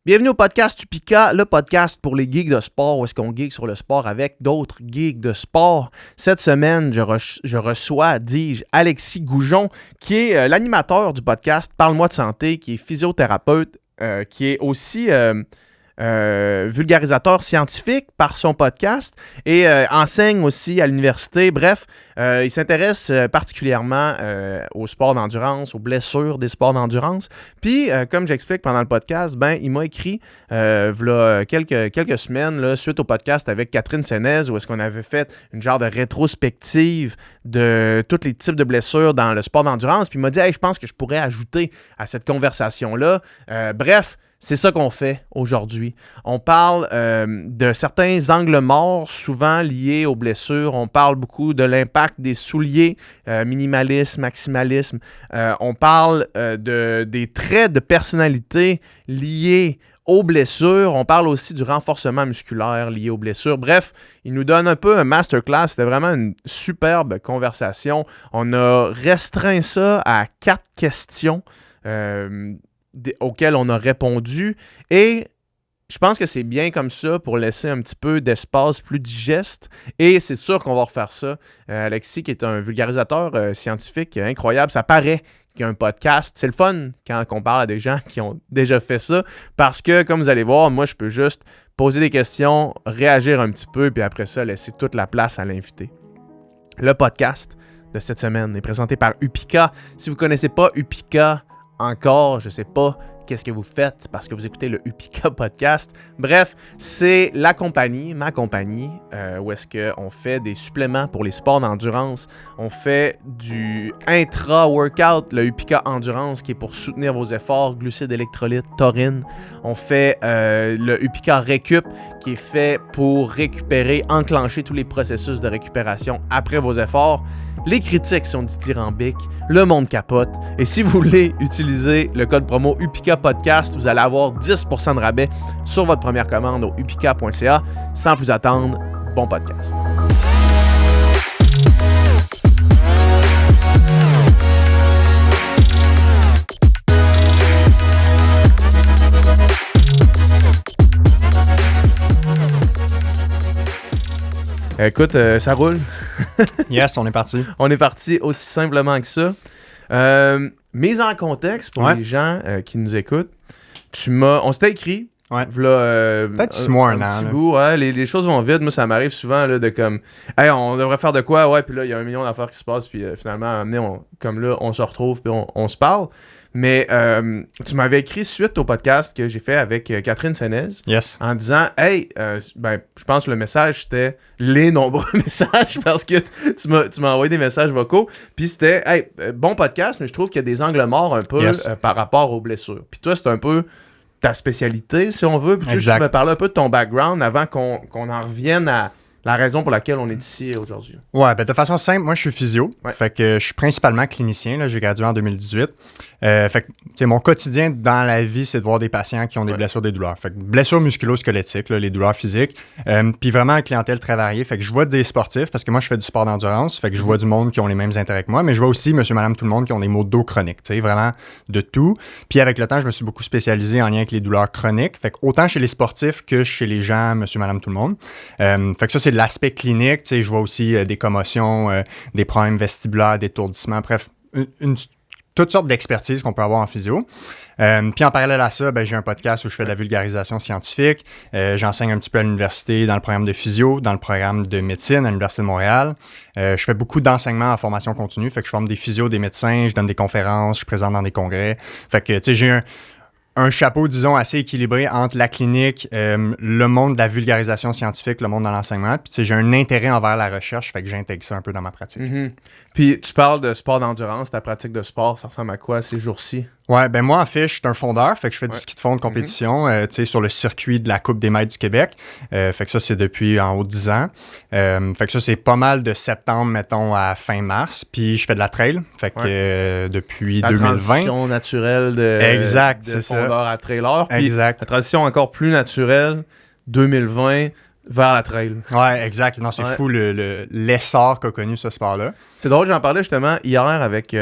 Bienvenue au podcast Upika, le podcast pour les geeks de sport, où est-ce qu'on geek sur le sport avec d'autres geeks de sport. Cette semaine, je reçois, Alexis Goujon, qui est l'animateur du podcast Parle-moi de santé, qui est physiothérapeute, qui est aussi vulgarisateur scientifique par son podcast et enseigne aussi à l'université. Bref, il s'intéresse particulièrement au sport d'endurance, aux blessures des sports d'endurance. Puis, comme j'explique pendant le podcast, il m'a écrit v'là quelques semaines, là, suite au podcast avec Catherine Sénez, où est-ce qu'on avait fait une genre de rétrospective de tous les types de blessures dans le sport d'endurance. Puis il m'a dit « Hey, je pense que je pourrais ajouter à cette conversation-là. » Bref, c'est ça qu'on fait aujourd'hui. On parle de certains angles morts, souvent liés aux blessures. On parle beaucoup de l'impact des souliers, minimalisme, maximalisme. On parle des traits de personnalité liés aux blessures. On parle aussi du renforcement musculaire lié aux blessures. Bref, il nous donne un peu un masterclass. C'était vraiment une superbe conversation. On a restreint ça à 4 questions auxquelles on a répondu. Et je pense que c'est bien comme ça pour laisser un petit peu d'espace plus digeste. Et c'est sûr qu'on va refaire ça. Alexis, qui est un vulgarisateur scientifique incroyable, ça paraît qu'il y a un podcast. C'est le fun quand on parle à des gens qui ont déjà fait ça. Parce que, comme vous allez voir, moi, je peux juste poser des questions, réagir un petit peu, puis après ça, laisser toute la place à l'invité. Le podcast de cette semaine est présenté par Upika. Si vous ne connaissez pas Upika encore, je ne sais pas qu'est-ce que vous faites parce que vous écoutez le Upika podcast. Bref, c'est ma compagnie, où est-ce qu'on fait des suppléments pour les sports d'endurance. On fait du intra-workout, le Upika Endurance, qui est pour soutenir vos efforts, glucides, électrolytes, taurine. On fait le Upika Récup, qui est fait pour récupérer, enclencher tous les processus de récupération après vos efforts. Les critiques sont dithyrambiques, le monde capote. Et si vous voulez utiliser le code promo Upika Podcast, vous allez avoir 10% de rabais sur votre première commande au upika.ca. Sans plus attendre, bon podcast. Écoute, ça roule. Yes, on est parti. On est parti aussi simplement que ça. Mise en contexte pour les gens qui nous écoutent, on s'était écrit. Ouais. Peut-être 6 mois, un an. Petit bout, ouais, les choses vont vite. Moi, ça m'arrive souvent là, de comme, hey, on devrait faire de quoi? Ouais, puis là, il y a 1 million d'affaires qui se passent, puis finalement, à un moment donné, comme là, on se retrouve, puis on se parle. Mais tu m'avais écrit suite au podcast que j'ai fait avec Catherine Sénez, yes, en disant « Hey, je pense que le message, c'était les nombreux messages parce que tu m'as envoyé des messages vocaux. Puis c'était « Hey, bon podcast, mais je trouve qu'il y a des angles morts un peu par rapport aux blessures. » Puis toi, c'est un peu ta spécialité, si on veut. Puis tu me parler un peu de ton background avant qu'on en revienne à la raison pour laquelle on est ici aujourd'hui. Ouais, de façon simple, moi je suis physio. Ouais. Fait que je suis principalement clinicien. Là, j'ai gradué en 2018. Fait que mon quotidien dans la vie, c'est de voir des patients qui ont des blessures, des douleurs. Fait que blessures musculo-squelettiques, là, les douleurs physiques. Puis vraiment une clientèle très variée. Fait que je vois des sportifs parce que moi je fais du sport d'endurance. Fait que je vois du monde qui ont les mêmes intérêts que moi. Mais je vois aussi monsieur, madame, tout le monde qui ont des maux de dos chroniques. Tu sais, vraiment de tout. Puis avec le temps, je me suis beaucoup spécialisé en lien avec les douleurs chroniques. Fait que autant chez les sportifs que chez les gens, monsieur, madame, tout le monde. Fait que ça, c'est de l'aspect clinique, tu sais, je vois aussi des commotions, des problèmes vestibulaires, d'étourdissement, bref, toutes sortes d'expertises qu'on peut avoir en physio. Puis en parallèle à ça, j'ai un podcast où je fais de la vulgarisation scientifique. J'enseigne un petit peu à l'université dans le programme de physio, dans le programme de médecine à l'Université de Montréal. Je fais beaucoup d'enseignements en formation continue, fait que je forme des physios, des médecins, je donne des conférences, je suis présent dans des congrès. Fait que, tu sais, j'ai un chapeau, disons, assez équilibré entre la clinique, le monde de la vulgarisation scientifique, le monde de l'enseignement. Puis, tu sais, j'ai un intérêt envers la recherche, fait que j'intègre ça un peu dans ma pratique. Mm-hmm. Puis, tu parles de sport d'endurance. Ta pratique de sport, ça ressemble à quoi ces jours-ci? Ouais, moi, en fait, je suis un fondeur, fait que je fais du ski de fond de compétition, tu sais, sur le circuit de la Coupe des maîtres du Québec. Fait que ça, c'est depuis en haut de 10 ans. Fait que ça, c'est pas mal de septembre, mettons, à fin mars. Puis, je fais de la trail, fait que depuis la 2020. La transition naturelle de fondeur à trailer. Puis, exact. La transition encore plus naturelle, 2020, vers la trail. Ouais, exact. Non, c'est fou l'essor qu'a connu ce sport-là. C'est drôle, j'en parlais justement hier avec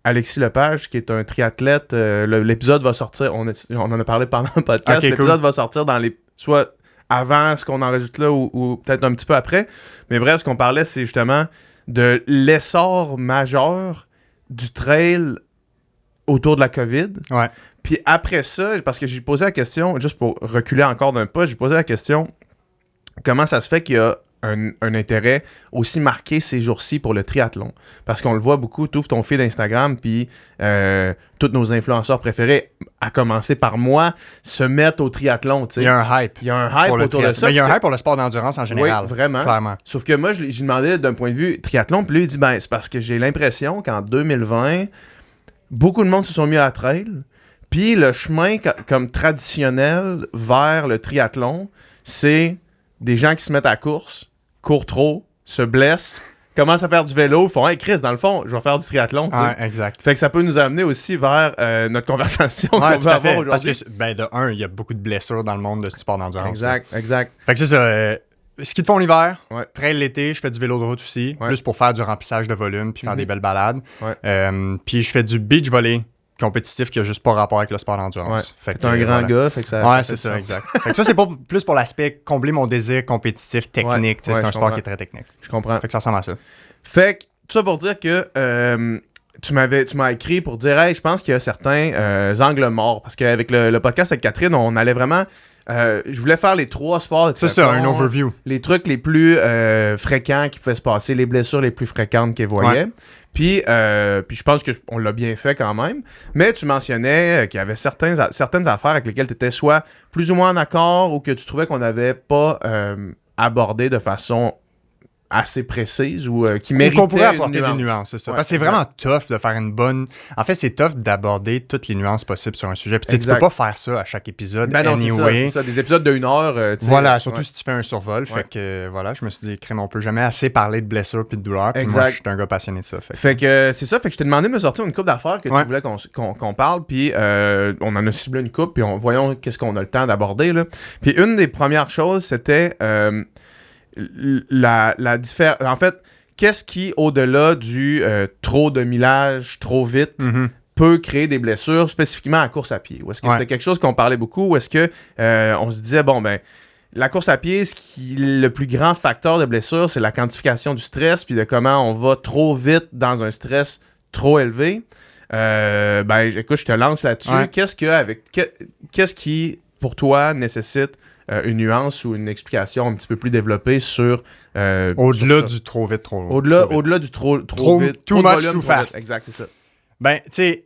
Alexis Lepage, qui est un triathlète. L'épisode va sortir, on en a parlé pendant le podcast. Okay, l'épisode va sortir dans soit avant ce qu'on enregistre là ou peut-être un petit peu après. Mais bref, ce qu'on parlait, c'est justement de l'essor majeur du trail autour de la COVID. Ouais. Puis après ça, parce que j'ai posé la question, juste pour reculer encore d'un pas, j'ai posé la question, comment ça se fait qu'il y a un intérêt aussi marqué ces jours-ci pour le triathlon? Parce qu'on le voit beaucoup, tu ouvres ton feed Instagram, puis tous nos influenceurs préférés, à commencer par moi, se mettent au triathlon. T'sais. Il y a un hype. Il y a un hype autour de ça. Mais il y a un hype pour le sport d'endurance en général. Oui, vraiment. Clairement. Sauf que moi, j'ai demandé d'un point de vue triathlon, puis lui, il dit, ben, c'est parce que j'ai l'impression qu'en 2020, beaucoup de monde se sont mis à trail, puis le chemin comme traditionnel vers le triathlon, c'est des gens qui se mettent à la course, courent trop, se blessent, commencent à faire du vélo, font « Hey Chris, dans le fond, je vais faire du triathlon. » Ouais, exact. Fait que ça peut nous amener aussi vers notre conversation qu'on Ouais, va avoir aujourd'hui. Parce que, de un, il y a beaucoup de blessures dans le monde du sport d'endurance. Exact. Fait que c'est ça. Ski de fond l'hiver, Ouais. trail l'été, je fais du vélo de route aussi, Ouais. plus pour faire du remplissage de volume puis faire des belles balades. Ouais. Puis je fais du beach volley compétitif qui a juste pas rapport avec le sport d'endurance. Ouais. T'es un grand gars, fait que ça. Ouais, c'est ça, exact. Fait que ça, c'est plus pour l'aspect combler mon désir compétitif technique. C'est un sport qui est très technique. Je comprends. Fait que ça ressemble à ça. Fait que, tout ça pour dire que tu m'as écrit pour dire, hey, je pense qu'il y a certains angles morts. Parce qu'avec le podcast avec Catherine, on allait vraiment. Je voulais faire les 3 sports. C'est ça, un overview. Les trucs les plus fréquents qui pouvaient se passer, les blessures les plus fréquentes qu'elle voyait. Ouais. Puis je pense qu'on l'a bien fait quand même. Mais tu mentionnais qu'il y avait certaines affaires avec lesquelles tu étais soit plus ou moins en accord ou que tu trouvais qu'on n'avait pas abordé de façon assez précise ou qui méritait qu'on pourrait apporter une nuance. des nuances, c'est ça. Ouais, parce que c'est vraiment tough de faire une bonne... En fait, c'est tough d'aborder toutes les nuances possibles sur un sujet. Puis tu peux pas faire ça à chaque épisode. Ben non, anyway. c'est ça. Des épisodes de 1 heure. Voilà, surtout si tu fais un survol. Fait que voilà, je me suis dit, crème, on peut jamais assez parler de blessures puis de douleurs. Puis moi, je suis un gars passionné de ça. Fait que c'est ça. Fait que je t'ai demandé de me sortir une couple d'affaires que tu voulais qu'on parle. Puis on en a ciblé une couple. Puis voyons qu'est-ce qu'on a le temps d'aborder. Là. Puis une des premières choses, c'était... la différence. En fait, qu'est-ce qui, au-delà du trop de millage, trop vite, peut créer des blessures, spécifiquement à la course à pied? Ou est-ce que c'était quelque chose qu'on parlait beaucoup? Ou est-ce que on se disait, bon, ben, la course à pied, le plus grand facteur de blessure, c'est la quantification du stress, puis de comment on va trop vite dans un stress trop élevé. Ben, écoute, je te lance là-dessus. Ouais. Qu'est-ce qui, pour toi, nécessite une nuance ou une explication un petit peu plus développée sur... au-delà du trop vite, trop Au-delà du trop vite. Too much, too fast. Exact, c'est ça. Ben, tu sais...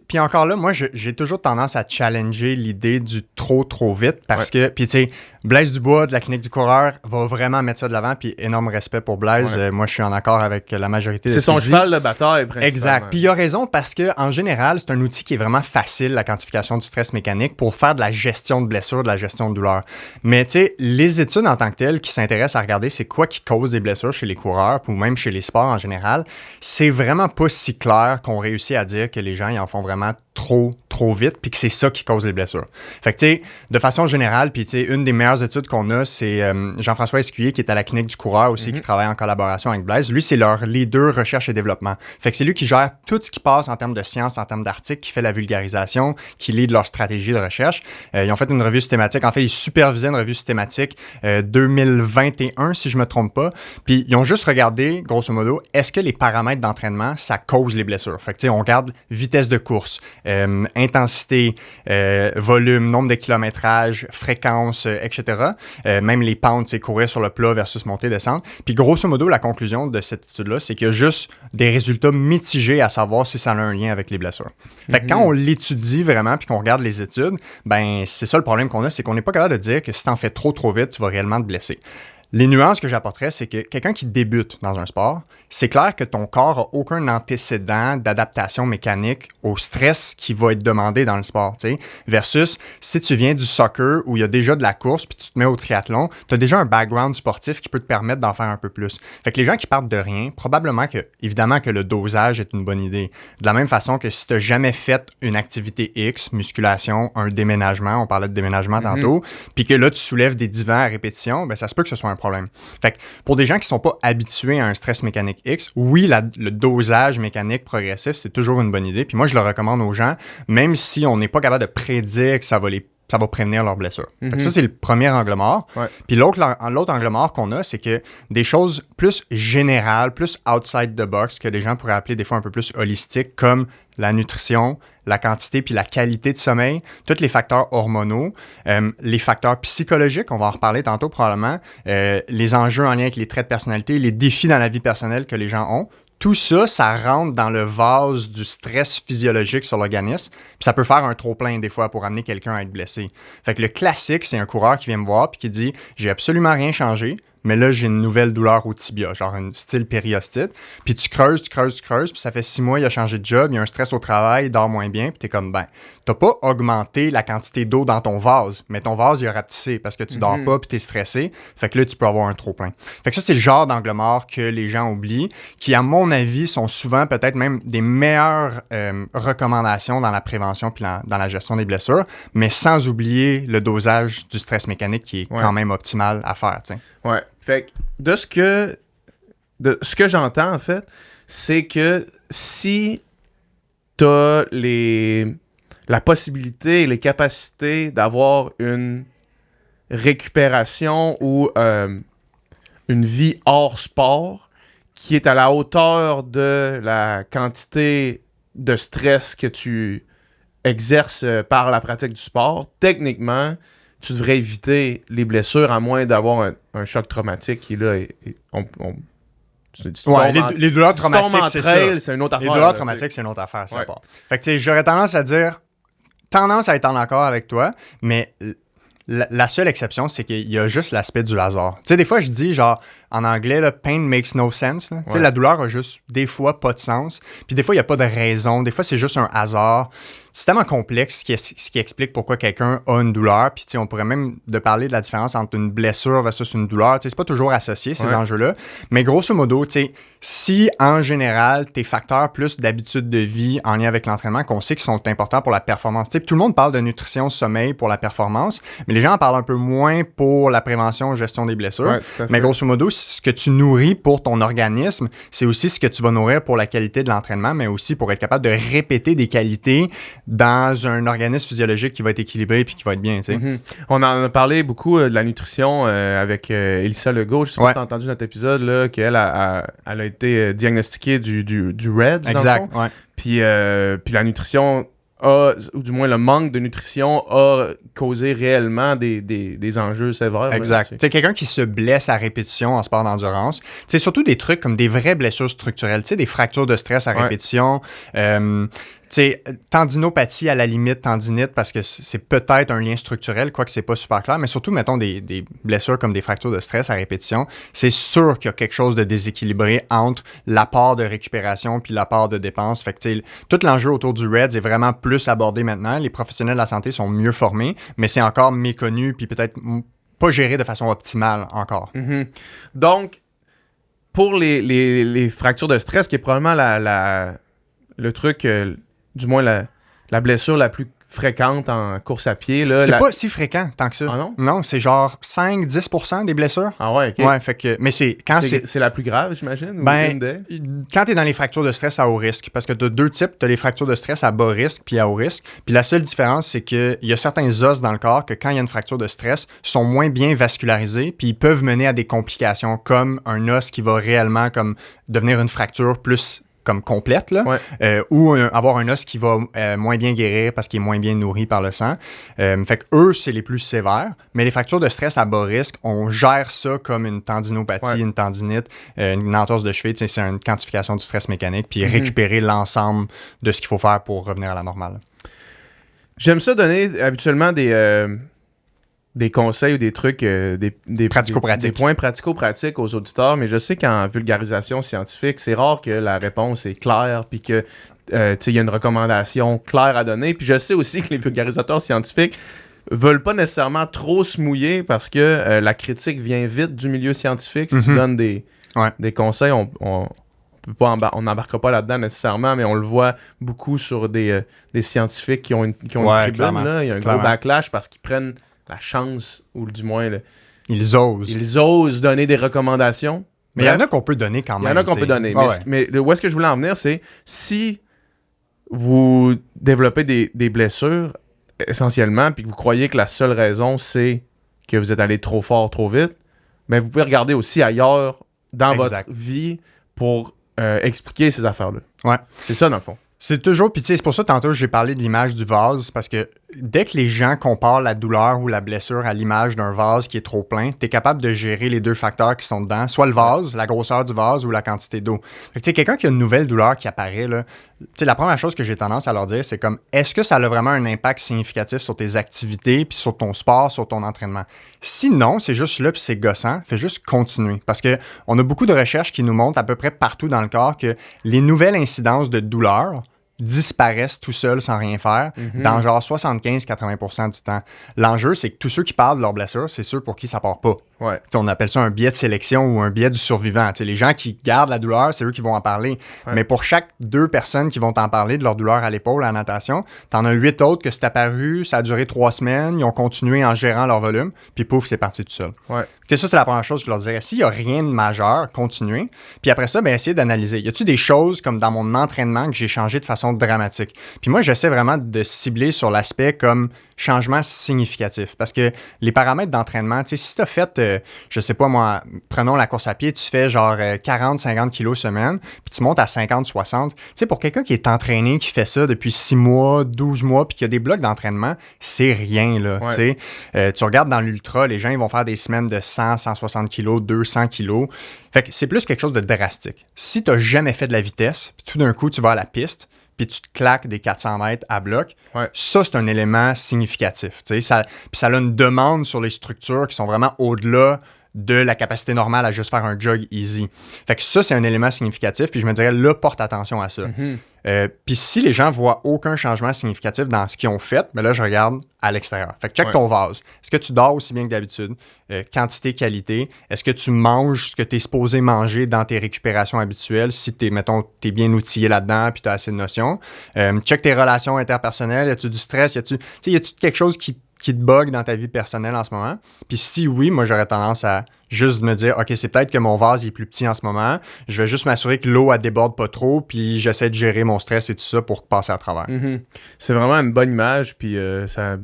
Puis encore là, moi, j'ai toujours tendance à challenger l'idée du trop vite parce que, puis tu sais, Blaise Dubois de la Clinique du coureur va vraiment mettre ça de l'avant, puis énorme respect pour Blaise. Moi, je suis en accord avec la majorité de ce qu'il dit. C'est son cheval de bataille, principalement. Exact. Puis il a raison parce que en général, c'est un outil qui est vraiment facile, la quantification du stress mécanique, pour faire de la gestion de blessures, de la gestion de douleur. Mais tu sais, les études en tant que telles qui s'intéressent à regarder c'est quoi qui cause des blessures chez les coureurs, ou même chez les sports en général, c'est vraiment pas si clair qu'on réussit à dire que les gens ils en font vraiment trop vite, puis que c'est ça qui cause les blessures. Fait que, tu sais, de façon générale, puis, tu sais, une des meilleures études qu'on a, c'est Jean-François Escuyer, qui est à la Clinique du coureur aussi, qui travaille en collaboration avec Blaise. Lui, c'est leur leader recherche et développement. Fait que c'est lui qui gère tout ce qui passe en termes de science, en termes d'articles, qui fait la vulgarisation, qui lead leur stratégie de recherche. Ils ont fait une revue systématique. En fait, ils supervisaient une revue systématique 2021, si je me trompe pas. Puis, ils ont juste regardé, grosso modo, est-ce que les paramètres d'entraînement, ça cause les blessures? Fait que, tu sais, on regarde vitesse de course, intensité, volume, nombre de kilométrages, fréquence, etc. Même les pentes, c'est courir sur le plat versus monter, descendre. Puis grosso modo, la conclusion de cette étude-là, c'est qu'il y a juste des résultats mitigés à savoir si ça a un lien avec les blessures. Fait que quand on l'étudie vraiment puis qu'on regarde les études, ben c'est ça le problème qu'on a, c'est qu'on n'est pas capable de dire que si t'en fais trop vite, tu vas réellement te blesser. Les nuances que j'apporterais, c'est que quelqu'un qui débute dans un sport, c'est clair que ton corps n'a aucun antécédent d'adaptation mécanique au stress qui va être demandé dans le sport, tu sais, versus si tu viens du soccer où il y a déjà de la course puis tu te mets au triathlon, tu as déjà un background sportif qui peut te permettre d'en faire un peu plus. Fait que les gens qui partent de rien, probablement que, évidemment que le dosage est une bonne idée. De la même façon que si tu n'as jamais fait une activité X, musculation, un déménagement, on parlait de déménagement tantôt, puis que là tu soulèves des divans à répétition, ben ça se peut que ce soit un problème. Fait que pour des gens qui sont pas habitués à un stress mécanique X, oui, le dosage mécanique progressif, c'est toujours une bonne idée. Puis moi, je le recommande aux gens, même si on n'est pas capable de prédire que ça va prévenir leurs blessures. Fait que ça, c'est le premier angle mort. Ouais. Puis l'autre angle mort qu'on a, c'est que des choses plus générales, plus outside the box, que les gens pourraient appeler des fois un peu plus holistiques, comme la nutrition, la quantité puis la qualité de sommeil, tous les facteurs hormonaux, les facteurs psychologiques, on va en reparler tantôt probablement, les enjeux en lien avec les traits de personnalité, les défis dans la vie personnelle que les gens ont. Tout ça, ça rentre dans le vase du stress physiologique sur l'organisme. Puis ça peut faire un trop-plein des fois pour amener quelqu'un à être blessé. Fait que le classique, c'est un coureur qui vient me voir puis qui dit « J'ai absolument rien changé, mais là, j'ai une nouvelle douleur au tibia, genre un style périostite. » Puis tu creuses, puis ça fait 6 mois, il a changé de job, il y a un stress au travail, il dort moins bien, puis t'es comme, ben, t'as pas augmenté la quantité d'eau dans ton vase, mais ton vase, il a rapetissé parce que tu dors pas, puis t'es stressé. Fait que là, tu peux avoir un trop-plein. Fait que ça, c'est le genre d'angle mort que les gens oublient, qui, à mon avis, sont souvent peut-être même des meilleures recommandations dans la prévention puis dans la gestion des blessures, mais sans oublier le dosage du stress mécanique qui est quand même optimal à faire, tu sais. Ouais. Fait que de ce que j'entends, en fait, c'est que si tu as la possibilité et les capacités d'avoir une récupération ou une vie hors sport qui est à la hauteur de la quantité de stress que tu exerces par la pratique du sport, techniquement, tu devrais éviter les blessures à moins d'avoir un choc traumatique qui là les douleurs traumatiques, c'est ça. C'est une autre affaire. Les douleurs traumatiques, c'est une autre affaire, c'est pas. Fait que j'aurais tendance à être en accord avec toi, mais la seule exception, c'est qu'il y a juste l'aspect du hasard. Tu sais, des fois, je dis, genre, en anglais, là, pain makes no sense. Tu sais, la douleur a juste, des fois, pas de sens. Puis des fois, il n'y a pas de raison. Des fois, c'est juste un hasard. C'est tellement complexe ce qui explique pourquoi quelqu'un a une douleur. Puis, tu sais, on pourrait même parler de la différence entre une blessure versus une douleur. Tu sais, c'est pas toujours associé, ces enjeux-là. Mais grosso modo, tu sais, si, en général, tes facteurs plus d'habitude de vie en lien avec l'entraînement, qu'on sait qu'ils sont importants pour la performance. Tu sais, tout le monde parle de nutrition, sommeil pour la performance, mais les gens en parlent un peu moins pour la prévention, gestion des blessures. Mais grosso modo, ce que tu nourris pour ton organisme, c'est aussi ce que tu vas nourrir pour la qualité de l'entraînement, mais aussi pour être capable de répéter des qualités dans un organisme physiologique qui va être équilibré puis qui va être bien, tu sais. On en a parlé beaucoup de la nutrition avec Elissa Legault. Je sais pas si tu as entendu notre épisode, là, qu'elle a été diagnostiquée du RED. Exact, Puis la nutrition ou du moins le manque de nutrition a causé réellement des enjeux sévères. Exact. Tu sais, quelqu'un qui se blesse à répétition en sport d'endurance, tu sais, surtout des trucs comme des vraies blessures structurelles, tu sais, des fractures de stress à répétition, tu sais, tendinopathie à la limite, tendinite, parce que c'est peut-être un lien structurel, quoique c'est pas super clair, mais surtout, mettons, des blessures comme des fractures de stress à répétition, c'est sûr qu'il y a quelque chose de déséquilibré entre l'apport de récupération puis l'apport de dépenses. Fait que, tu sais, tout l'enjeu autour du RED est vraiment plus abordé maintenant. Les professionnels de la santé sont mieux formés, mais c'est encore méconnu puis peut-être pas géré de façon optimale encore. Donc, pour les fractures de stress, qui est probablement le truc... du moins la blessure la plus fréquente en course à pied. Là, c'est pas si fréquent tant que ça. Ah non? Non, c'est genre 5-10% des blessures. Ah ouais, OK. Ouais, fait que, mais c'est la plus grave, j'imagine? Ben, quand tu es dans les fractures de stress à haut risque, parce que tu as deux types, tu as les fractures de stress à bas risque puis à haut risque. Puis la seule différence, c'est qu'il y a certains os dans le corps que quand il y a une fracture de stress, sont moins bien vascularisés puis ils peuvent mener à des complications comme un os qui va réellement comme devenir une fracture plus comme complète, là, ou avoir un os qui va moins bien guérir parce qu'il est moins bien nourri par le sang. Fait que eux, c'est les plus sévères, mais les fractures de stress à bas risque, on gère ça comme une tendinopathie, une tendinite, une entorse de cheville, c'est une quantification du stress mécanique, puis récupérer l'ensemble de ce qu'il faut faire pour revenir à la normale. J'aime ça donner habituellement des conseils ou des trucs, des pratico-pratiques. Des points pratico-pratiques aux auditeurs, mais je sais qu'en vulgarisation scientifique, c'est rare que la réponse est claire puis que il y a une recommandation claire à donner. Puis je sais aussi que les vulgarisateurs scientifiques veulent pas nécessairement trop se mouiller parce que la critique vient vite du milieu scientifique. Si tu donnes des conseils, on n'embarquera pas là-dedans nécessairement, mais on le voit beaucoup sur des scientifiques qui ont une tribune. Là. Il y a un gros backlash parce qu'ils prennent la chance, ou du moins Ils osent. Ils osent donner des recommandations. Mais il y en a qu'on peut donner quand même. Il y en a qu'on peut donner. Ah, mais où est-ce que je voulais en venir, c'est si vous développez des blessures, essentiellement, puis que vous croyez que la seule raison, c'est que vous êtes allé trop fort, trop vite, mais vous pouvez regarder aussi ailleurs dans votre vie pour expliquer ces affaires-là. Ouais. C'est ça, dans le fond. C'est toujours, puis tu sais, c'est pour ça tantôt j'ai parlé de l'image du vase, parce que dès que les gens comparent la douleur ou la blessure à l'image d'un vase qui est trop plein, tu es capable de gérer les deux facteurs qui sont dedans, soit le vase, la grosseur du vase ou la quantité d'eau. Fait que tu sais, quelqu'un qui a une nouvelle douleur qui apparaît, là, tu sais, la première chose que j'ai tendance à leur dire, c'est comme, est-ce que ça a vraiment un impact significatif sur tes activités, puis sur ton sport, sur ton entraînement? Si non, c'est juste là, puis c'est gossant, fais juste continuer. Parce que on a beaucoup de recherches qui nous montrent à peu près partout dans le corps que les nouvelles incidences de douleur disparaissent tout seuls sans rien faire dans genre 75-80% du temps. L'enjeu, c'est que tous ceux qui parlent de leur blessure, c'est ceux pour qui ça part pas. Ouais. On appelle ça un biais de sélection ou un biais du survivant. T'sais, les gens qui gardent la douleur, c'est eux qui vont en parler. Ouais. Mais pour chaque 2 personnes qui vont t'en parler de leur douleur à l'épaule, à la natation, t'en as 8 autres que c'est apparu, ça a duré 3 semaines, ils ont continué en gérant leur volume, puis pouf, c'est parti tout seul. Ouais. Ça, c'est la première chose que je leur dirais. S'il n'y a rien de majeur, continuez. Puis après ça, ben, essayez d'analyser. Y a-t-il des choses comme dans mon entraînement que j'ai changé de façon dramatique? Puis moi, j'essaie vraiment de cibler sur l'aspect comme changement significatif. Parce que les paramètres d'entraînement, tu sais, si tu as fait, je sais pas moi, prenons la course à pied, tu fais genre 40-50 kilos semaine, puis tu montes à 50-60. Tu sais, pour quelqu'un qui est entraîné, qui fait ça depuis 6 mois, 12 mois, puis qui a des blocs d'entraînement, c'est rien, là. Ouais. Tu regardes dans l'ultra, les gens, ils vont faire des semaines de 100, 160 kilos, 200 kilos. Fait que c'est plus quelque chose de drastique. Si tu n'as jamais fait de la vitesse, puis tout d'un coup, tu vas à la piste, puis tu te claques des 400 mètres à bloc, ça, c'est un élément significatif. Puis ça a une demande sur les structures qui sont vraiment au-delà de la capacité normale à juste faire un jog easy. Fait que ça, c'est un élément significatif, puis je me dirais, là, porte attention à ça. Puis si les gens voient aucun changement significatif dans ce qu'ils ont fait, ben là, je regarde à l'extérieur. Fait que check ton vase. Est-ce que tu dors aussi bien que d'habitude? Quantité, qualité. Est-ce que tu manges ce que tu es supposé manger dans tes récupérations habituelles si t'es bien outillé là-dedans puis tu as assez de notions? Check tes relations interpersonnelles. Y a-tu du stress? Y a-tu quelque chose qui te bug dans ta vie personnelle en ce moment? Puis si oui, moi, j'aurais tendance à juste me dire, OK, c'est peut-être que mon vase est plus petit en ce moment. Je vais juste m'assurer que l'eau, elle déborde pas trop, puis j'essaie de gérer mon stress et tout ça pour passer à travers. C'est vraiment une bonne image, puis ça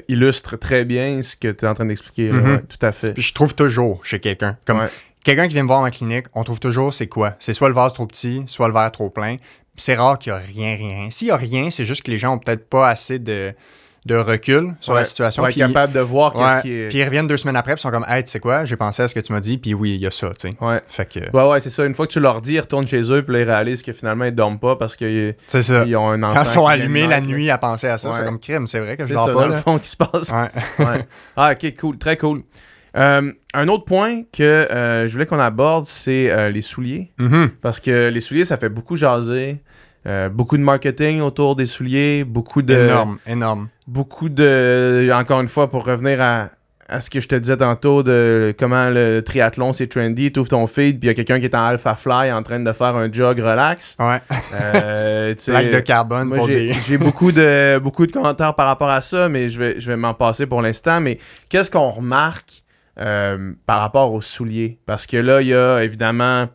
illustre très bien ce que tu es en train d'expliquer. Ouais, tout à fait. Puis je trouve toujours chez quelqu'un, comme quelqu'un qui vient me voir en clinique, on trouve toujours c'est quoi? C'est soit le vase trop petit, soit le verre trop plein. C'est rare qu'il n'y a rien. S'il n'y a rien, c'est juste que les gens ont peut-être pas assez de recul sur la situation. Pour être capable de voir qu'est-ce qui est... Puis ils reviennent 2 semaines après, puis ils sont comme « Hey, tu sais quoi? J'ai pensé à ce que tu m'as dit, puis oui, il y a ça, tu sais. » Fait que... c'est ça. Une fois que tu leur dis, ils retournent chez eux, puis là, ils réalisent que finalement, ils dorment pas parce qu'ils ont un enfant. Quand ils sont allumés la nuit à penser à ça, c'est comme crime, c'est vrai que je dors pas. C'est ça, dans le fond, qui se passe. Ah, OK, cool. Très cool. Un autre point que je voulais qu'on aborde, c'est les souliers. Parce que les souliers, ça fait beaucoup jaser. Beaucoup de marketing autour des souliers, beaucoup de... Énorme. Beaucoup de... Encore une fois, pour revenir à ce que je te disais tantôt de comment le triathlon, c'est trendy, tu ouvres ton feed, puis il y a quelqu'un qui est en Alpha Fly en train de faire un jog relax. Plaque de carbone moi, j'ai beaucoup de commentaires par rapport à ça, mais je vais m'en passer pour l'instant. Mais qu'est-ce qu'on remarque par rapport aux souliers? Parce que là, il y a évidemment...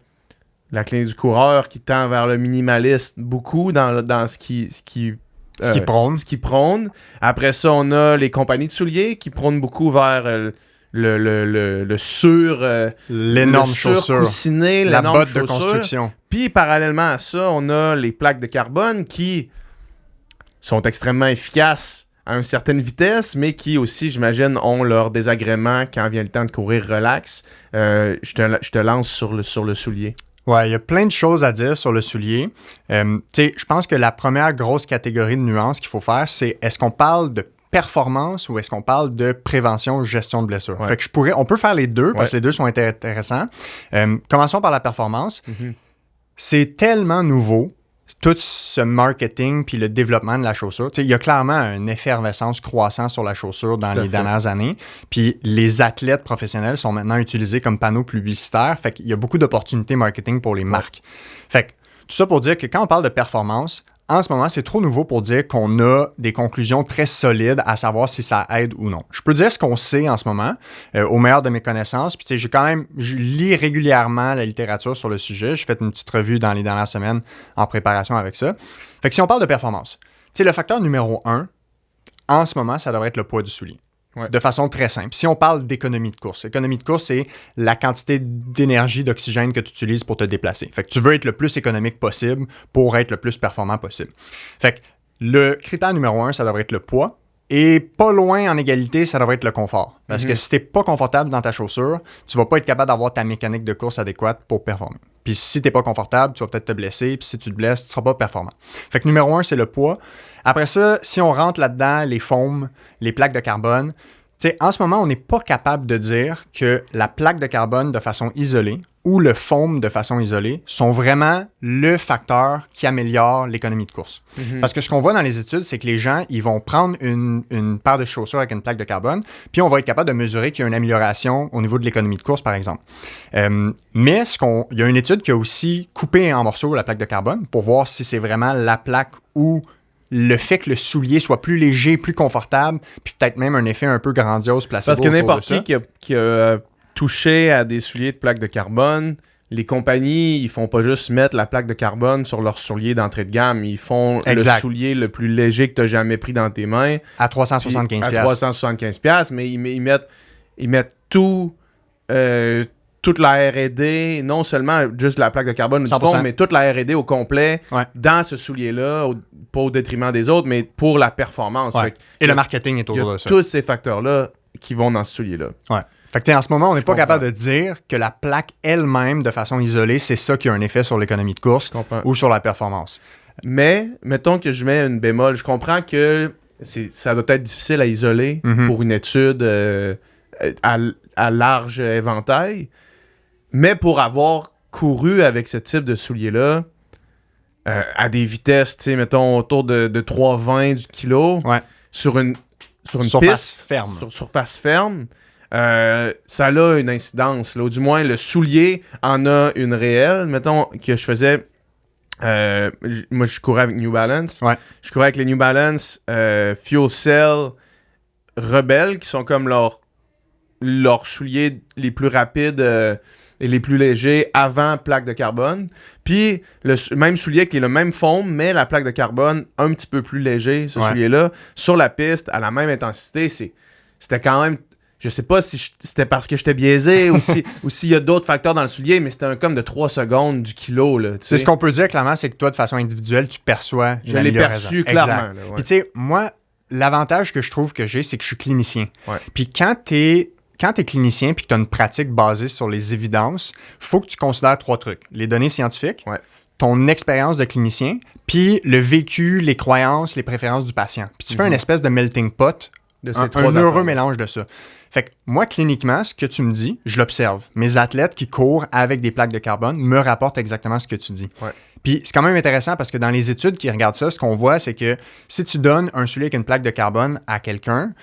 la clinique du coureur qui tend vers le minimaliste beaucoup dans ce qui prône. Après ça, on a les compagnies de souliers qui prônent beaucoup vers l'énorme chaussure, coussiné, la botte de construction. Puis parallèlement à ça, on a les plaques de carbone qui sont extrêmement efficaces à une certaine vitesse, mais qui aussi, j'imagine, ont leur désagrément quand vient le temps de courir relax. Je te lance sur le soulier. Ouais, il y a plein de choses à dire sur le soulier. Je pense que la première grosse catégorie de nuances qu'il faut faire, c'est est-ce qu'on parle de performance ou est-ce qu'on parle de prévention ou gestion de blessures? Fait que on peut faire les deux parce que les deux sont intéressants. Commençons par la performance. C'est tellement nouveau, tout ce marketing puis le développement de la chaussure. Il y a clairement une effervescence croissante sur la chaussure dans les dernières années. Puis les athlètes professionnels sont maintenant utilisés comme panneaux publicitaires. Fait qu'il y a beaucoup d'opportunités marketing pour les marques. Fait que tout ça pour dire que quand on parle de performance, en ce moment, c'est trop nouveau pour dire qu'on a des conclusions très solides à savoir si ça aide ou non. Je peux dire ce qu'on sait en ce moment, au meilleur de mes connaissances. Puis, je lis régulièrement la littérature sur le sujet. J'ai fait une petite revue dans les dernières semaines en préparation avec ça. Fait que si on parle de performance, le facteur numéro 1, en ce moment, ça devrait être le poids du soulier. Ouais. De façon très simple. Si on parle d'économie de course, l'économie de course, c'est la quantité d'énergie, d'oxygène que tu utilises pour te déplacer. Fait que tu veux être le plus économique possible pour être le plus performant possible. Fait que le critère numéro 1, ça devrait être le poids. Et pas loin en égalité, ça devrait être le confort. Parce que si tu n'es pas confortable dans ta chaussure, tu ne vas pas être capable d'avoir ta mécanique de course adéquate pour performer. Puis si tu n'es pas confortable, tu vas peut-être te blesser. Puis si tu te blesses, tu ne seras pas performant. Fait que numéro 1, c'est le poids. Après ça, si on rentre là-dedans, les foams, les plaques de carbone, en ce moment, on n'est pas capable de dire que la plaque de carbone de façon isolée ou le foam de façon isolée sont vraiment le facteur qui améliore l'économie de course. Mm-hmm. Parce que ce qu'on voit dans les études, c'est que les gens, ils vont prendre une paire de chaussures avec une plaque de carbone, puis on va être capable de mesurer qu'il y a une amélioration au niveau de l'économie de course, par exemple. Mais il y a une étude qui a aussi coupé en morceaux la plaque de carbone pour voir si c'est vraiment la plaque ou le fait que le soulier soit plus léger, plus confortable, puis peut-être même un effet un peu grandiose placebo. Parce que n'importe qui a touché à des souliers de plaque de carbone, les compagnies, ils font pas juste mettre la plaque de carbone sur leur soulier d'entrée de gamme. Ils font le soulier le plus léger que tu as jamais pris dans tes mains. À 375$. À 375$, mais ils mettent tout... toute la R&D, non seulement juste la plaque de carbone du fond, mais toute la R&D au complet dans ce soulier-là, pas au détriment des autres, mais pour la performance. Ouais. Et le marketing est autour de ça. Tous ces facteurs-là qui vont dans ce soulier-là. Ouais. Fait que en ce moment, on n'est pas capable de dire que la plaque elle-même, de façon isolée, c'est ça qui a un effet sur l'économie de course ou sur la performance. Mais, mettons que je mets une bémol, je comprends que ça doit être difficile à isoler pour une étude à large éventail. Mais pour avoir couru avec ce type de soulier-là, à des vitesses, tu sais, mettons, autour de 3,20 du kilo, sur une piste, ferme. Sur surface ferme, ça a une incidence. Là, ou du moins, le soulier en a une réelle. Mettons que je faisais... moi, je courais avec New Balance. Ouais. Je courais avec les New Balance Fuel Cell Rebelle, qui sont comme leurs souliers les plus rapides... et les plus légers avant plaque de carbone. Puis, le même soulier qui est le même foam, mais la plaque de carbone un petit peu plus léger, ce soulier-là, sur la piste, à la même intensité, c'était quand même... Je sais pas si c'était parce que j'étais biaisé ou s'il y a d'autres facteurs dans le soulier, mais c'était un comme de 3 secondes du kilo. Là, c'est ce qu'on peut dire clairement, c'est que toi, de façon individuelle, tu perçois une amélioration. Je l'ai perçu clairement. Puis tu sais, moi, l'avantage que je trouve que j'ai, c'est que je suis clinicien. Ouais. Puis quand tu es clinicien et que tu as une pratique basée sur les évidences, il faut que tu considères 3 trucs. Les données scientifiques, ton expérience de clinicien, puis le vécu, les croyances, les préférences du patient. Puis tu fais une espèce de melting pot, un heureux mélange de ça. Fait que moi, cliniquement, ce que tu me dis, je l'observe. Mes athlètes qui courent avec des plaques de carbone me rapportent exactement ce que tu dis. Ouais. Puis c'est quand même intéressant parce que dans les études qui regardent ça, ce qu'on voit, c'est que si tu donnes un soulier avec une plaque de carbone à quelqu'un,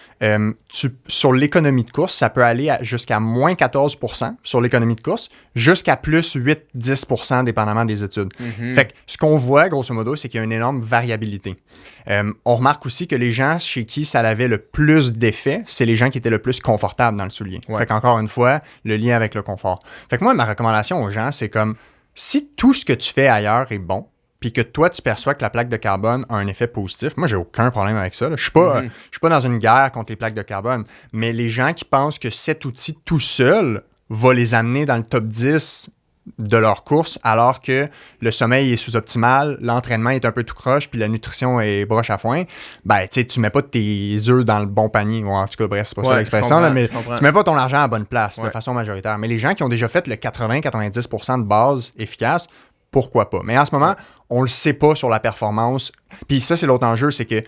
sur l'économie de course, ça peut aller jusqu'à moins 14% sur l'économie de course, jusqu'à plus 8-10% dépendamment des études. Mm-hmm. Fait que ce qu'on voit, grosso modo, c'est qu'il y a une énorme variabilité. On remarque aussi que les gens chez qui ça avait le plus d'effet, c'est les gens qui étaient le plus confortables dans le soulier. Ouais. Fait qu'encore une fois, le lien avec le confort. Fait que moi, ma recommandation aux gens, c'est comme si tout ce que tu fais ailleurs est bon, puis que toi, tu perçois que la plaque de carbone a un effet positif, moi, j'ai aucun problème avec ça. Je suis pas dans une guerre contre les plaques de carbone, mais les gens qui pensent que cet outil tout seul va les amener dans le top 10 de leur course, alors que le sommeil est sous-optimal, l'entraînement est un peu tout croche, puis la nutrition est broche à foin, ben, tu sais, tu mets pas tes œufs dans le bon panier. Ou en tout cas, bref, c'est pas ça l'expression, là, mais tu mets pas ton argent à la bonne place de façon majoritaire. Mais les gens qui ont déjà fait le 80-90% de base efficace, pourquoi pas? Mais en ce moment, on le sait pas sur la performance. Puis ça, c'est l'autre enjeu, c'est que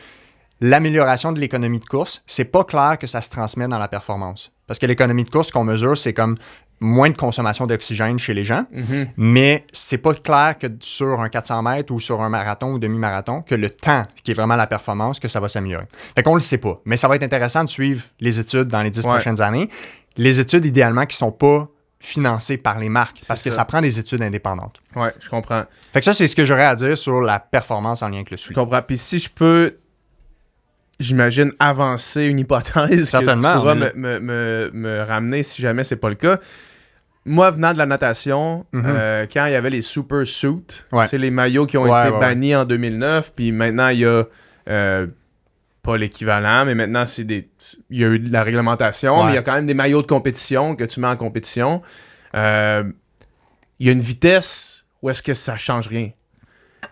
l'amélioration de l'économie de course, c'est pas clair que ça se transmet dans la performance. Parce que l'économie de course qu'on mesure, c'est comme moins de consommation d'oxygène chez les gens, mais c'est pas clair que sur un 400 mètres ou sur un marathon ou demi-marathon, que le temps, qui est vraiment la performance, que ça va s'améliorer. Fait qu'on le sait pas. Mais ça va être intéressant de suivre les études dans les 10 prochaines années. Les études, idéalement, qui sont pas financé par les marques parce que ça prend des études indépendantes. Oui, je comprends. Fait que ça, c'est ce que j'aurais à dire sur la performance en lien avec le soulier. Je comprends. Puis si je peux, j'imagine, avancer une hypothèse certainement, que tu pourras me ramener si jamais c'est pas le cas. Moi, venant de la natation, quand il y avait les super suits, c'est les maillots qui ont été bannis en 2009, puis maintenant, il y a pas l'équivalent, mais maintenant, il y a eu de la réglementation, mais il y a quand même des maillots de compétition que tu mets en compétition. Il y a une vitesse où est-ce que ça change rien.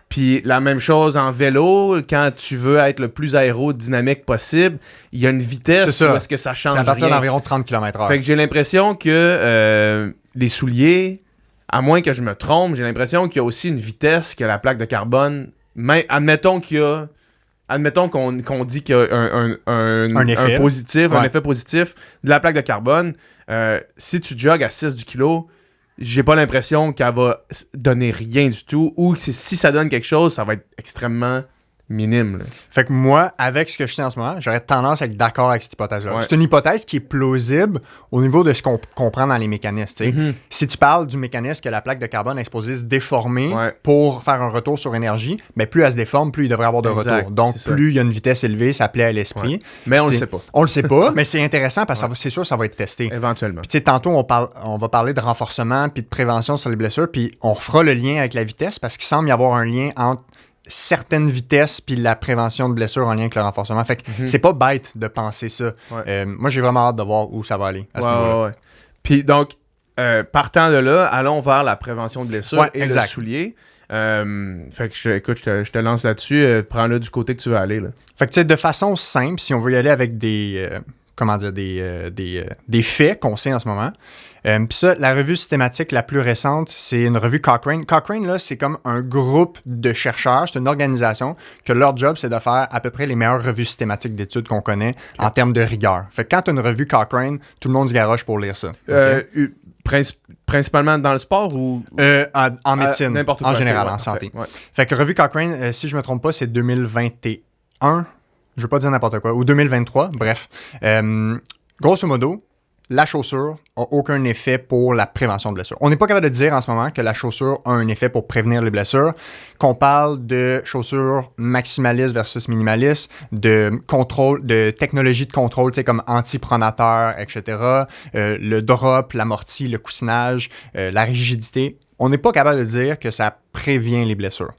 Puis la même chose en vélo, quand tu veux être le plus aérodynamique possible, il y a une vitesse où est-ce que ça change rien. C'est à partir d'environ 30 km/h. Fait que j'ai l'impression que les souliers, à moins que je me trompe, j'ai l'impression qu'il y a aussi une vitesse que la plaque de carbone. Mais admettons qu'on dit qu'il y a un effet positif, un effet positif de la plaque de carbone. Si tu jogues à 6 du kilo, j'ai pas l'impression qu'elle va donner rien du tout, ou que si ça donne quelque chose, ça va être extrêmement minime. Là. Fait que moi, avec ce que je sais en ce moment, j'aurais tendance à être d'accord avec cette hypothèse-là. Ouais. C'est une hypothèse qui est plausible au niveau de ce qu'on comprend dans les mécanismes. Si tu parles du mécanisme que la plaque de carbone est supposée se déformer pour faire un retour sur énergie, mais plus elle se déforme, plus il devrait avoir de retour. Donc, plus il y a une vitesse élevée, ça plaît à l'esprit. Ouais. Mais on le sait pas. On le sait pas, mais c'est intéressant parce que c'est sûr que ça va être testé. Éventuellement. Puis tantôt, on va parler de renforcement puis de prévention sur les blessures, puis on fera le lien avec la vitesse parce qu'il semble y avoir un lien entre certaines vitesses puis la prévention de blessures en lien avec le renforcement. Fait que c'est pas bête de penser ça. Ouais. Moi, j'ai vraiment hâte de voir où ça va aller à ce niveau-là. Ouais. Puis donc, partant de là, allons vers la prévention de blessures et le soulier. Fait que je te lance là-dessus. Prends-le du côté que tu veux aller. Là. Fait que tu sais, de façon simple, si on veut y aller avec des faits qu'on sait en ce moment. Puis ça, la revue systématique la plus récente, c'est une revue Cochrane. Cochrane, là, c'est comme un groupe de chercheurs, c'est une organisation que leur job, c'est de faire à peu près les meilleures revues systématiques d'études qu'on connaît en termes de rigueur. Fait que quand tu as une revue Cochrane, tout le monde se garoche pour lire ça. Principalement dans le sport ou en médecine, n'importe quoi, en général, en santé. Ouais. Fait que revue Cochrane, si je me trompe pas, c'est 2021. Je veux pas dire n'importe quoi. Ou 2023, bref. Grosso modo, la chaussure n'a aucun effet pour la prévention de blessures. On n'est pas capable de dire en ce moment que la chaussure a un effet pour prévenir les blessures, qu'on parle de chaussures maximalistes versus minimalistes, de contrôle, de technologie de contrôle, comme anti-pronateur, etc., le drop, l'amorti, le coussinage, la rigidité. On n'est pas capable de dire que ça prévient les blessures.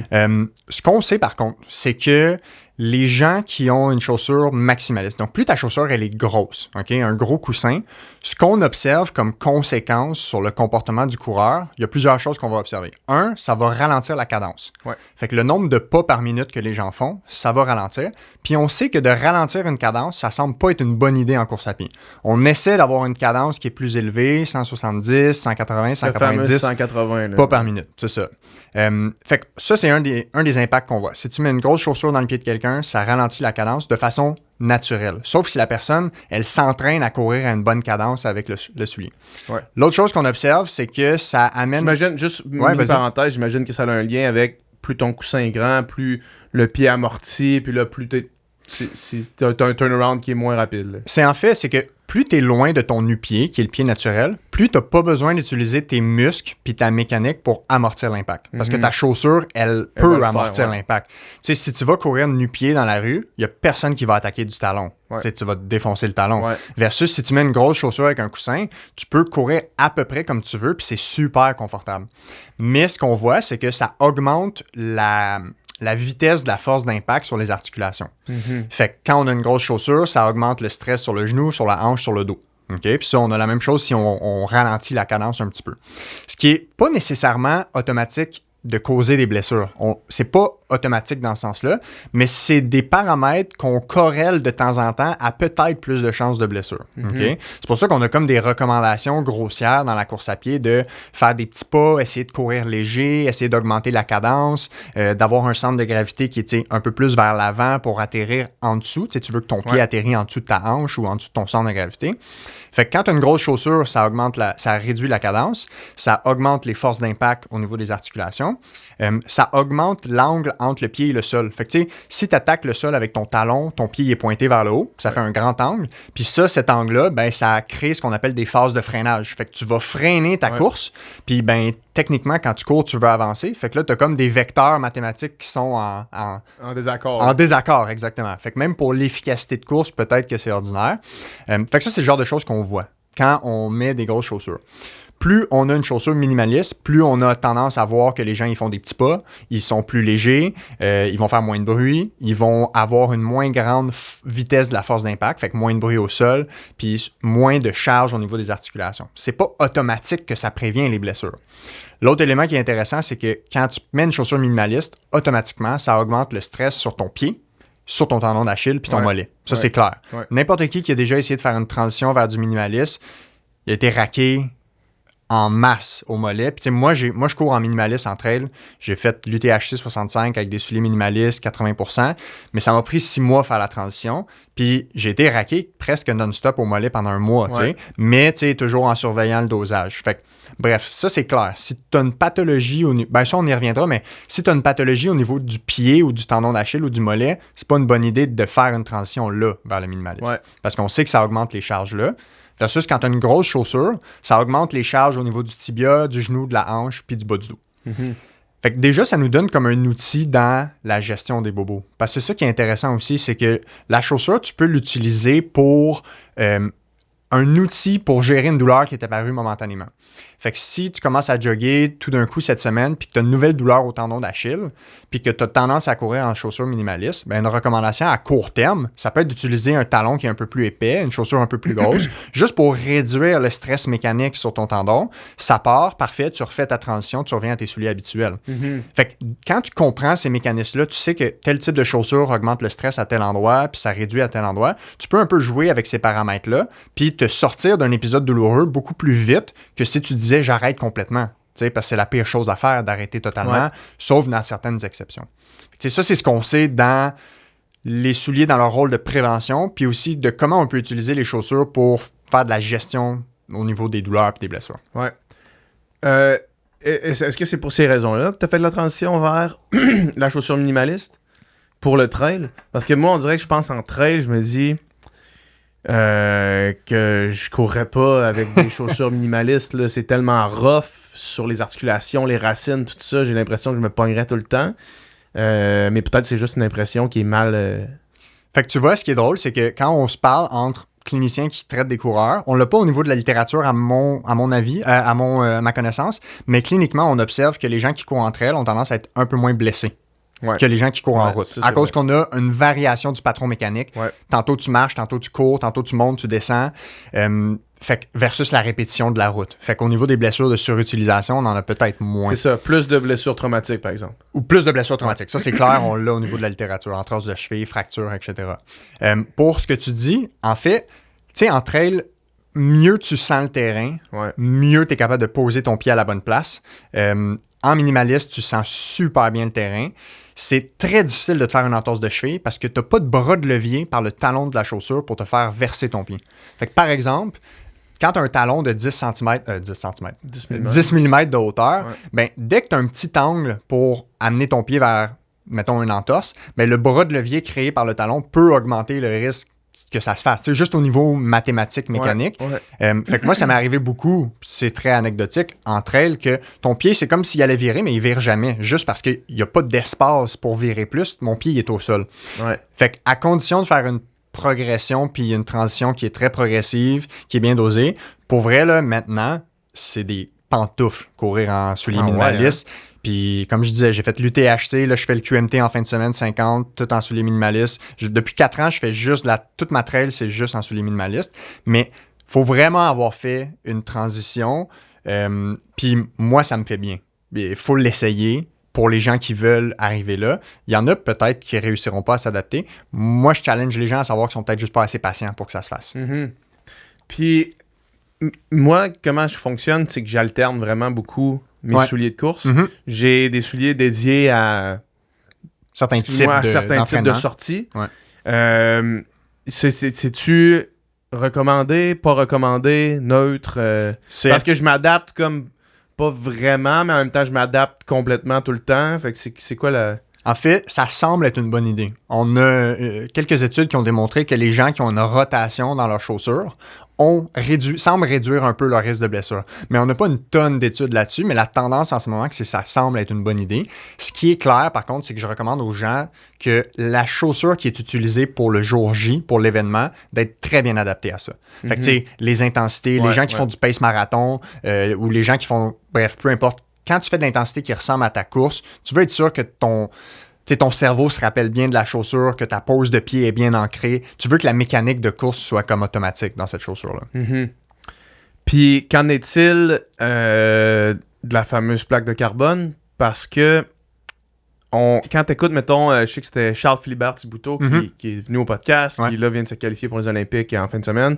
Ce qu'on sait par contre, c'est que les gens qui ont une chaussure maximaliste, donc plus ta chaussure elle est grosse, un gros coussin, ce qu'on observe comme conséquence sur le comportement du coureur, il y a plusieurs choses qu'on va observer. Un, ça va ralentir la cadence. Ouais. Fait que le nombre de pas par minute que les gens font, ça va ralentir. Puis on sait que de ralentir une cadence, ça semble pas être une bonne idée en course à pied. On essaie d'avoir une cadence qui est plus élevée, 170, 180, 190. 180, là. Pas par minute, c'est ça. Fait que ça, c'est un des impacts qu'on voit. Si tu mets une grosse chaussure dans le pied de quelqu'un, ça ralentit la cadence de façon naturelle. Sauf si la personne, elle s'entraîne à courir à une bonne cadence avec le soulier. Ouais. L'autre chose qu'on observe, c'est que ça amène... J'imagine, juste une parenthèse, j'imagine que ça a un lien avec plus ton coussin est grand, plus le pied amorti, puis là, plus t'as un turnaround qui est moins rapide. Là. C'est que plus tu es loin de ton nu-pied, qui est le pied naturel, plus tu n'as pas besoin d'utiliser tes muscles puis ta mécanique pour amortir l'impact. Parce que ta chaussure, elle peut amortir l'impact. Tu sais, si tu vas courir nu-pied dans la rue, il n'y a personne qui va attaquer du talon. Ouais. Tu vas te défoncer le talon. Ouais. Versus si tu mets une grosse chaussure avec un coussin, tu peux courir à peu près comme tu veux puis c'est super confortable. Mais ce qu'on voit, c'est que ça augmente la vitesse de la force d'impact sur les articulations. Fait que quand on a une grosse chaussure, ça augmente le stress sur le genou, sur la hanche, sur le dos. Puis ça, on a la même chose si on ralentit la cadence un petit peu. Ce qui n'est pas nécessairement automatique de causer des blessures. C'est pas automatique dans ce sens-là, mais c'est des paramètres qu'on corrèle de temps en temps à peut-être plus de chances de blessure. C'est pour ça qu'on a comme des recommandations grossières dans la course à pied de faire des petits pas, essayer de courir léger, essayer d'augmenter la cadence, d'avoir un centre de gravité qui est un peu plus vers l'avant pour atterrir en dessous. Tu veux que ton pied atterrit en dessous de ta hanche ou en dessous de ton centre de gravité. Fait que quand tu as une grosse chaussure, ça réduit la cadence, ça augmente les forces d'impact au niveau des articulations. traction, ça augmente l'angle entre le pied et le sol. Fait que tu sais, si tu attaques le sol avec ton talon, ton pied est pointé vers le haut, ça fait un grand angle. Puis ça, cet angle-là, ben, ça crée ce qu'on appelle des phases de freinage. Fait que tu vas freiner ta course, puis ben, techniquement, quand tu cours, tu veux avancer. Fait que là, tu as comme des vecteurs mathématiques qui sont en désaccord. En désaccord, exactement. Fait que même pour l'efficacité de course, peut-être que c'est ordinaire. Fait que ça, c'est le genre de choses qu'on voit quand on met des grosses chaussures. Plus on a une chaussure minimaliste, plus on a tendance à voir que les gens ils font des petits pas, ils sont plus légers, ils vont faire moins de bruit, ils vont avoir une moins grande vitesse de la force d'impact, fait que moins de bruit au sol, puis moins de charge au niveau des articulations. C'est pas automatique que ça prévient les blessures. L'autre élément qui est intéressant, c'est que quand tu mets une chaussure minimaliste, automatiquement, ça augmente le stress sur ton pied, sur ton tendon d'Achille puis ton mollet. Ça, c'est clair. Ouais. N'importe qui a déjà essayé de faire une transition vers du minimalisme, il a été raqué en masse au mollet. Puis, moi, je cours en minimaliste en trail. J'ai fait l'UTHC 65 avec des souliers minimalistes, 80%, mais ça m'a pris 6 mois à faire la transition. Puis, j'ai été raqué presque non-stop au mollet pendant un mois, mais toujours en surveillant le dosage. Fait que, bref, ça, c'est clair. Si tu as une pathologie, ça, on y reviendra, mais si tu as une pathologie au niveau du pied ou du tendon d'Achille ou du mollet, c'est pas une bonne idée de faire une transition là vers le minimalisme. Ouais. Parce qu'on sait que ça augmente les charges là. Versus quand tu as une grosse chaussure, ça augmente les charges au niveau du tibia, du genou, de la hanche puis du bas du dos. Mm-hmm. Fait que déjà, ça nous donne comme un outil dans la gestion des bobos. Parce que c'est ça qui est intéressant aussi, c'est que la chaussure, tu peux l'utiliser pour un outil pour gérer une douleur qui est apparue momentanément. Fait que si tu commences à jogger tout d'un coup cette semaine puis que tu as une nouvelle douleur au tendon d'Achille puis que tu as tendance à courir en chaussure minimaliste, ben une recommandation à court terme, ça peut être d'utiliser un talon qui est un peu plus épais, une chaussure un peu plus grosse, juste pour réduire le stress mécanique sur ton tendon. Ça part, parfait, tu refais ta transition, tu reviens à tes souliers habituels. Mm-hmm. Fait que quand tu comprends ces mécanismes-là, tu sais que tel type de chaussure augmente le stress à tel endroit puis ça réduit à tel endroit. Tu peux un peu jouer avec ces paramètres-là puis te sortir d'un épisode douloureux beaucoup plus vite que si tu disais j'arrête complètement, parce que c'est la pire chose à faire d'arrêter totalement, sauf dans certaines exceptions. Ça, c'est ce qu'on sait dans les souliers dans leur rôle de prévention, puis aussi de comment on peut utiliser les chaussures pour faire de la gestion au niveau des douleurs et des blessures. Ouais. Est-ce que c'est pour ces raisons-là que tu as fait de la transition vers la chaussure minimaliste pour le trail? Parce que moi, on dirait que je pense en trail, je me dis... que je courrais pas avec des chaussures minimalistes, là, c'est tellement rough sur les articulations, les racines, tout ça, j'ai l'impression que je me pognerais tout le temps. Mais peut-être c'est juste une impression qui est mal... Fait que tu vois, ce qui est drôle, c'est que quand on se parle entre cliniciens qui traitent des coureurs, on l'a pas au niveau de la littérature à mon avis, à ma connaissance, mais cliniquement, on observe que les gens qui courent entre elles ont tendance à être un peu moins blessés. Ouais. Que les gens qui courent en route. À cause qu'on a une variation du patron mécanique. Ouais. Tantôt tu marches, tantôt tu cours, tantôt tu montes, tu descends. Fait que versus la répétition de la route. Fait qu'au niveau des blessures de surutilisation, on en a peut-être moins. C'est ça, plus de blessures traumatiques, par exemple. Ou plus de blessures traumatiques. Ça, c'est clair, on l'a au niveau de la littérature, entorse de cheville, fracture, etc. Pour ce que tu dis, en fait, tu sais, en trail, mieux tu sens le terrain, mieux tu es capable de poser ton pied à la bonne place. En minimaliste, tu sens super bien le terrain. C'est très difficile de te faire une entorse de cheville parce que tu n'as pas de bras de levier par le talon de la chaussure pour te faire verser ton pied. Fait que par exemple, quand tu as un talon de 10 mm de hauteur, ben, dès que tu as un petit angle pour amener ton pied vers, mettons, une entorse, ben, le bras de levier créé par le talon peut augmenter le risque que ça se fasse. C'est juste au niveau mathématique, mécanique. Fait que moi, ça m'est arrivé beaucoup, c'est très anecdotique, entre elles, que ton pied, c'est comme s'il allait virer, mais il vire jamais, juste parce qu'il n'y a pas d'espace pour virer plus, mon pied il est au sol. Fait qu'à condition de faire une progression puis une transition qui est très progressive, qui est bien dosée, pour vrai, là, maintenant, c'est des pantoufles, courir en souliers minimalistes. Puis, comme je disais, j'ai fait l'UTHC, là, je fais le QMT en fin de semaine, 50, tout en souliers minimalistes. Depuis 4 ans, je fais juste toute ma trail, c'est juste en souliers minimalistes. Mais il faut vraiment avoir fait une transition. Puis, moi, ça me fait bien. Il faut l'essayer pour les gens qui veulent arriver là. Il y en a peut-être qui ne réussiront pas à s'adapter. Moi, je challenge les gens à savoir qu'ils sont peut-être juste pas assez patients pour que ça se fasse. Mm-hmm. Puis, moi, comment je fonctionne, c'est que j'alterne vraiment beaucoup mes souliers de course. Mm-hmm. J'ai des souliers dédiés à certains types de sorties. C'est-tu recommandé, pas recommandé, neutre? Parce que je m'adapte comme pas vraiment, mais en même temps, je m'adapte complètement tout le temps. Fait que c'est quoi la... En fait, ça semble être une bonne idée. On a quelques études qui ont démontré que les gens qui ont une rotation dans leurs chaussures semblent réduire un peu leur risque de blessure. Mais on n'a pas une tonne d'études là-dessus, mais la tendance en ce moment, c'est que ça semble être une bonne idée. Ce qui est clair, par contre, c'est que je recommande aux gens que la chaussure qui est utilisée pour le jour J, pour l'événement, d'être très bien adaptée à ça. Fait que, tu sais, les intensités, les gens qui font du pace marathon ou les gens qui font, bref, peu importe, quand tu fais de l'intensité qui ressemble à ta course, tu veux être sûr que ton cerveau se rappelle bien de la chaussure, que ta pose de pied est bien ancrée. Tu veux que la mécanique de course soit comme automatique dans cette chaussure-là. Mm-hmm. Puis, qu'en est-il de la fameuse plaque de carbone? Parce que quand tu écoutes, mettons, je sais que c'était Charles Philibert Thibouteau qui est venu au podcast, qui là vient de se qualifier pour les Olympiques en fin de semaine.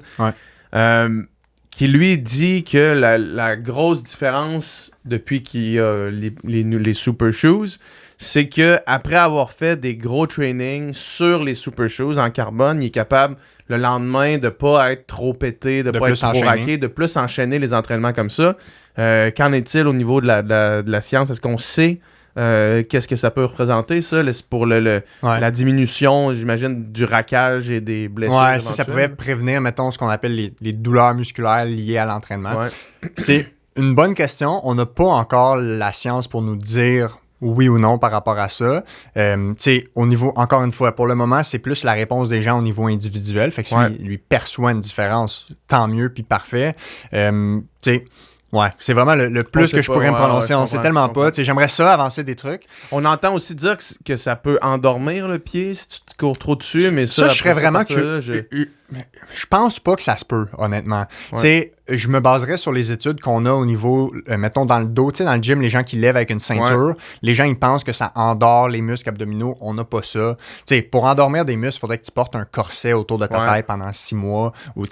Qui lui dit que la grosse différence depuis qu'il y a les Super Shoes, c'est que après avoir fait des gros trainings sur les Super Shoes en carbone, il est capable le lendemain de pas être trop pété, de pas être trop raqué, de plus enchaîner les entraînements comme ça. Qu'en est-il au niveau de la science? Est-ce qu'on sait qu'est-ce que ça peut représenter, ça, pour la diminution, j'imagine, du raquage et des blessures? Ouais, si ça pouvait prévenir, mettons, ce qu'on appelle les douleurs musculaires liées à l'entraînement. Ouais. C'est une bonne question. On n'a pas encore la science pour nous dire oui ou non par rapport à ça. Tu sais, au niveau, encore une fois, pour le moment, c'est plus la réponse des gens au niveau individuel. Fait que si lui perçoit une différence, tant mieux, puis parfait. Tu sais, ouais, c'est vraiment le plus que je pourrais me prononcer. On sait tellement pas. J'aimerais ça avancer des trucs. On entend aussi dire que ça peut endormir le pied si tu te cours trop dessus, mais ça je serais vraiment que je pense pas que ça se peut, honnêtement. Je me baserais sur les études qu'on a au niveau, mettons, dans le dos. Dans le gym, les gens qui lèvent avec une ceinture, les gens, ils pensent que ça endort les muscles abdominaux. On n'a pas ça. Pour endormir des muscles, il faudrait que tu portes un corset autour de ta tête pendant 6 mois. Ou,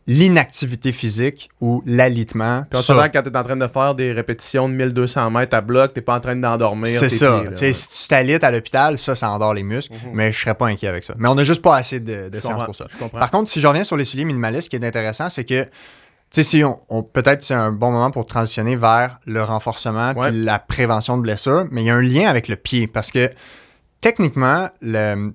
l'inactivité physique ou l'alitement. Puis quand tu es en train de faire des répétitions de 1200 mètres à bloc, tu n'es pas en train d'endormir. C'est ça. Pieds, si tu t'alites à l'hôpital, ça endort les muscles, mais je serais pas inquiet avec ça. Mais on n'a juste pas assez de science pour ça. Par contre, si je reviens sur les souliers minimalistes, ce qui est intéressant, c'est que si peut-être c'est un bon moment pour transitionner vers le renforcement puis la prévention de blessures, mais il y a un lien avec le pied parce que techniquement,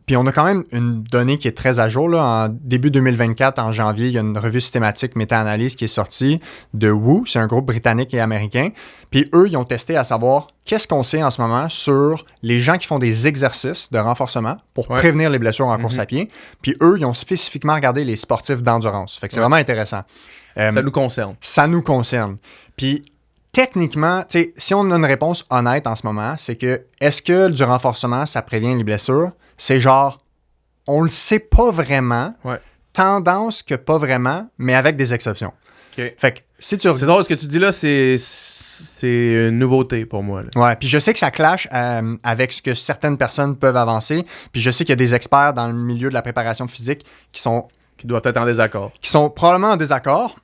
puis on a quand même une donnée qui est très à jour. Là, en début 2024, en janvier, il y a une revue systématique méta-analyse qui est sortie de WHO, c'est un groupe britannique et américain. Puis eux, ils ont testé à savoir qu'est-ce qu'on sait en ce moment sur les gens qui font des exercices de renforcement pour prévenir les blessures en course à pied. Puis eux, ils ont spécifiquement regardé les sportifs d'endurance. Fait que c'est vraiment intéressant. Ça nous concerne. Ça nous concerne. Puis techniquement, si on a une réponse honnête en ce moment, c'est que est-ce que du renforcement, ça prévient les blessures? C'est genre, on le sait pas vraiment. Tendance que pas vraiment, mais avec des exceptions. Okay. Fait que si tu... C'est drôle, ce que tu dis là, c'est une nouveauté pour moi. Là. Ouais, puis je sais que ça clash avec ce que certaines personnes peuvent avancer. Puis je sais qu'il y a des experts dans le milieu de la préparation physique qui doivent être en désaccord. Qui sont probablement en désaccord.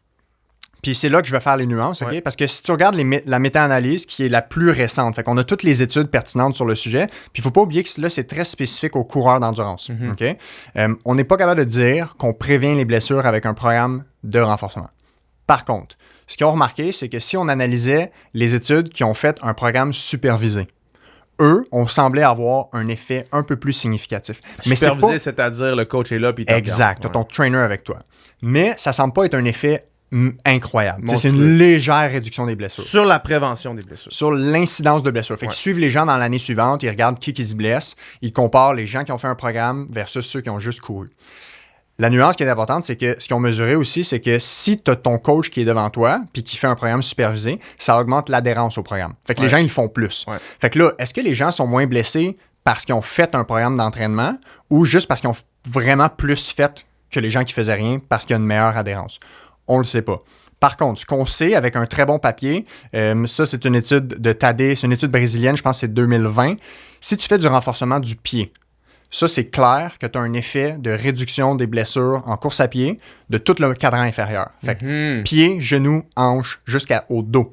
Puis c'est là que je vais faire les nuances, OK? Parce que si tu regardes la méta-analyse qui est la plus récente, fait qu'on a toutes les études pertinentes sur le sujet, puis il ne faut pas oublier que là, c'est très spécifique aux coureurs d'endurance, OK? On n'est pas capable de dire qu'on prévient les blessures avec un programme de renforcement. Par contre, ce qu'ils ont remarqué, c'est que si on analysait les études qui ont fait un programme supervisé, eux, on semblait avoir un effet un peu plus significatif. Supervisé, c'est-à-dire le coach est là puis il exact, tu as ton trainer avec toi. Mais ça ne semble pas être un effet incroyable. C'est une légère réduction des blessures. Sur la prévention des blessures. Sur l'incidence de blessures. Fait qu'ils suivent les gens dans l'année suivante, ils regardent qui se blesse, ils comparent les gens qui ont fait un programme versus ceux qui ont juste couru. La nuance qui est importante, c'est que ce qu'ils ont mesuré aussi, c'est que si tu as ton coach qui est devant toi puis qui fait un programme supervisé, ça augmente l'adhérence au programme. Fait que les gens, ils le font plus. Fait que là, est-ce que les gens sont moins blessés parce qu'ils ont fait un programme d'entraînement ou juste parce qu'ils ont vraiment plus fait que les gens qui faisaient rien parce qu'il y a une meilleure adhérence? On ne le sait pas. Par contre, ce qu'on sait avec un très bon papier, ça c'est une étude de Tadé, c'est une étude brésilienne, je pense que c'est 2020. Si tu fais du renforcement du pied, ça, c'est clair que tu as un effet de réduction des blessures en course à pied de tout le cadran inférieur. Fait que pied, genou, hanche, jusqu'au dos.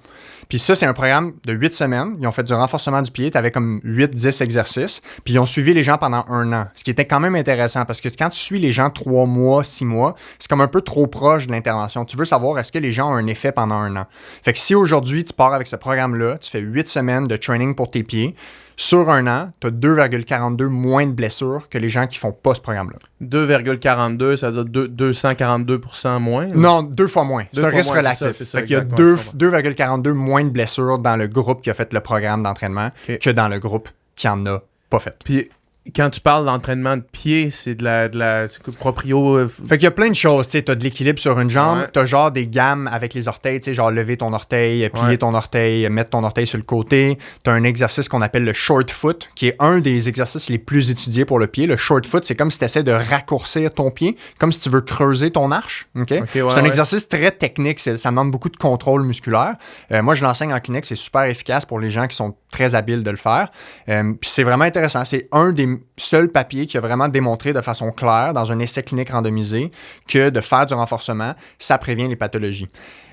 Puis ça, c'est un programme de 8 semaines. Ils ont fait du renforcement du pied. Tu avais comme 8-10 exercices. Puis ils ont suivi les gens pendant 1 an. Ce qui était quand même intéressant parce que quand tu suis les gens 3 mois, 6 mois, c'est comme un peu trop proche de l'intervention. Tu veux savoir est-ce que les gens ont un effet pendant 1 an. Fait que si aujourd'hui, tu pars avec ce programme-là, tu fais 8 semaines de training pour tes pieds, sur 1 an, tu as 2,42 moins de blessures que les gens qui font pas ce programme-là. 2,42, ça veut dire 242% moins? Non, 2 fois moins. C'est un risque relatif. C'est ça, fait qu'il y a 2,42 moins de blessures dans le groupe qui a fait le programme d'entraînement que dans le groupe qui en a pas fait. Puis quand tu parles d'entraînement de pied, c'est de la c'est proprio. Fait qu'il y a plein de choses, tu sais, t'as de l'équilibre sur une jambe, t'as genre des gammes avec les orteils, tu sais, genre lever ton orteil, plier ton orteil, mettre ton orteil sur le côté. T'as un exercice qu'on appelle le short foot, qui est un des exercices les plus étudiés pour le pied. Le short foot, c'est comme si t'essaies de raccourcir ton pied, comme si tu veux creuser ton arche, ok? C'est un exercice très technique, ça demande beaucoup de contrôle musculaire. Moi, je l'enseigne en clinique, c'est super efficace pour les gens qui sont très habiles de le faire. Puis c'est vraiment intéressant, c'est un des seul papier qui a vraiment démontré de façon claire dans un essai clinique randomisé que de faire du renforcement, ça prévient les pathologies.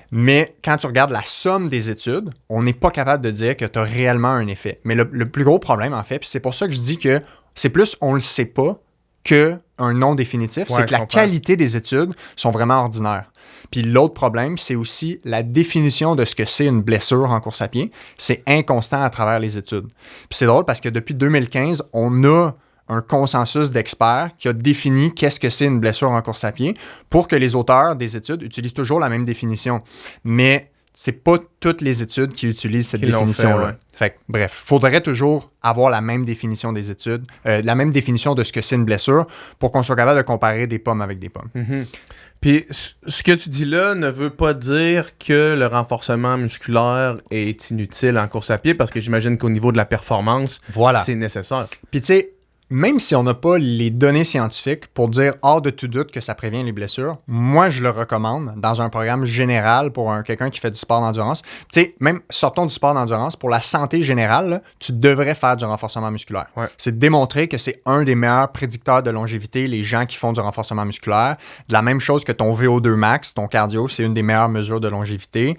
Mais quand tu regardes la somme des études, on n'est pas capable de dire que tu as réellement un effet. Mais le plus gros problème, en fait, puis c'est pour ça que je dis que c'est plus on le sait pas qu'un non définitif, c'est que la qualité des études sont vraiment ordinaires. Puis l'autre problème, c'est aussi la définition de ce que c'est une blessure en course à pied. C'est inconstant à travers les études. Puis c'est drôle parce que depuis 2015, on a un consensus d'experts qui a défini qu'est-ce que c'est une blessure en course à pied pour que les auteurs des études utilisent toujours la même définition. Mais c'est pas toutes les études qui utilisent cette définition-là. Fait que, bref, il faudrait toujours avoir la même définition des études, la même définition de ce que c'est une blessure pour qu'on soit capable de comparer des pommes avec des pommes. Mm-hmm. Puis, ce que tu dis là ne veut pas dire que le renforcement musculaire est inutile en course à pied parce que j'imagine qu'au niveau de la performance, c'est nécessaire. Puis, tu sais, même si on n'a pas les données scientifiques pour dire hors de tout doute que ça prévient les blessures, moi, je le recommande dans un programme général pour quelqu'un qui fait du sport d'endurance. Tu sais, même sortons du sport d'endurance, pour la santé générale, là, tu devrais faire du renforcement musculaire. Ouais. C'est démontré que c'est un des meilleurs prédicteurs de longévité, les gens qui font du renforcement musculaire. De la même chose que ton VO2 max, ton cardio, c'est une des meilleures mesures de longévité.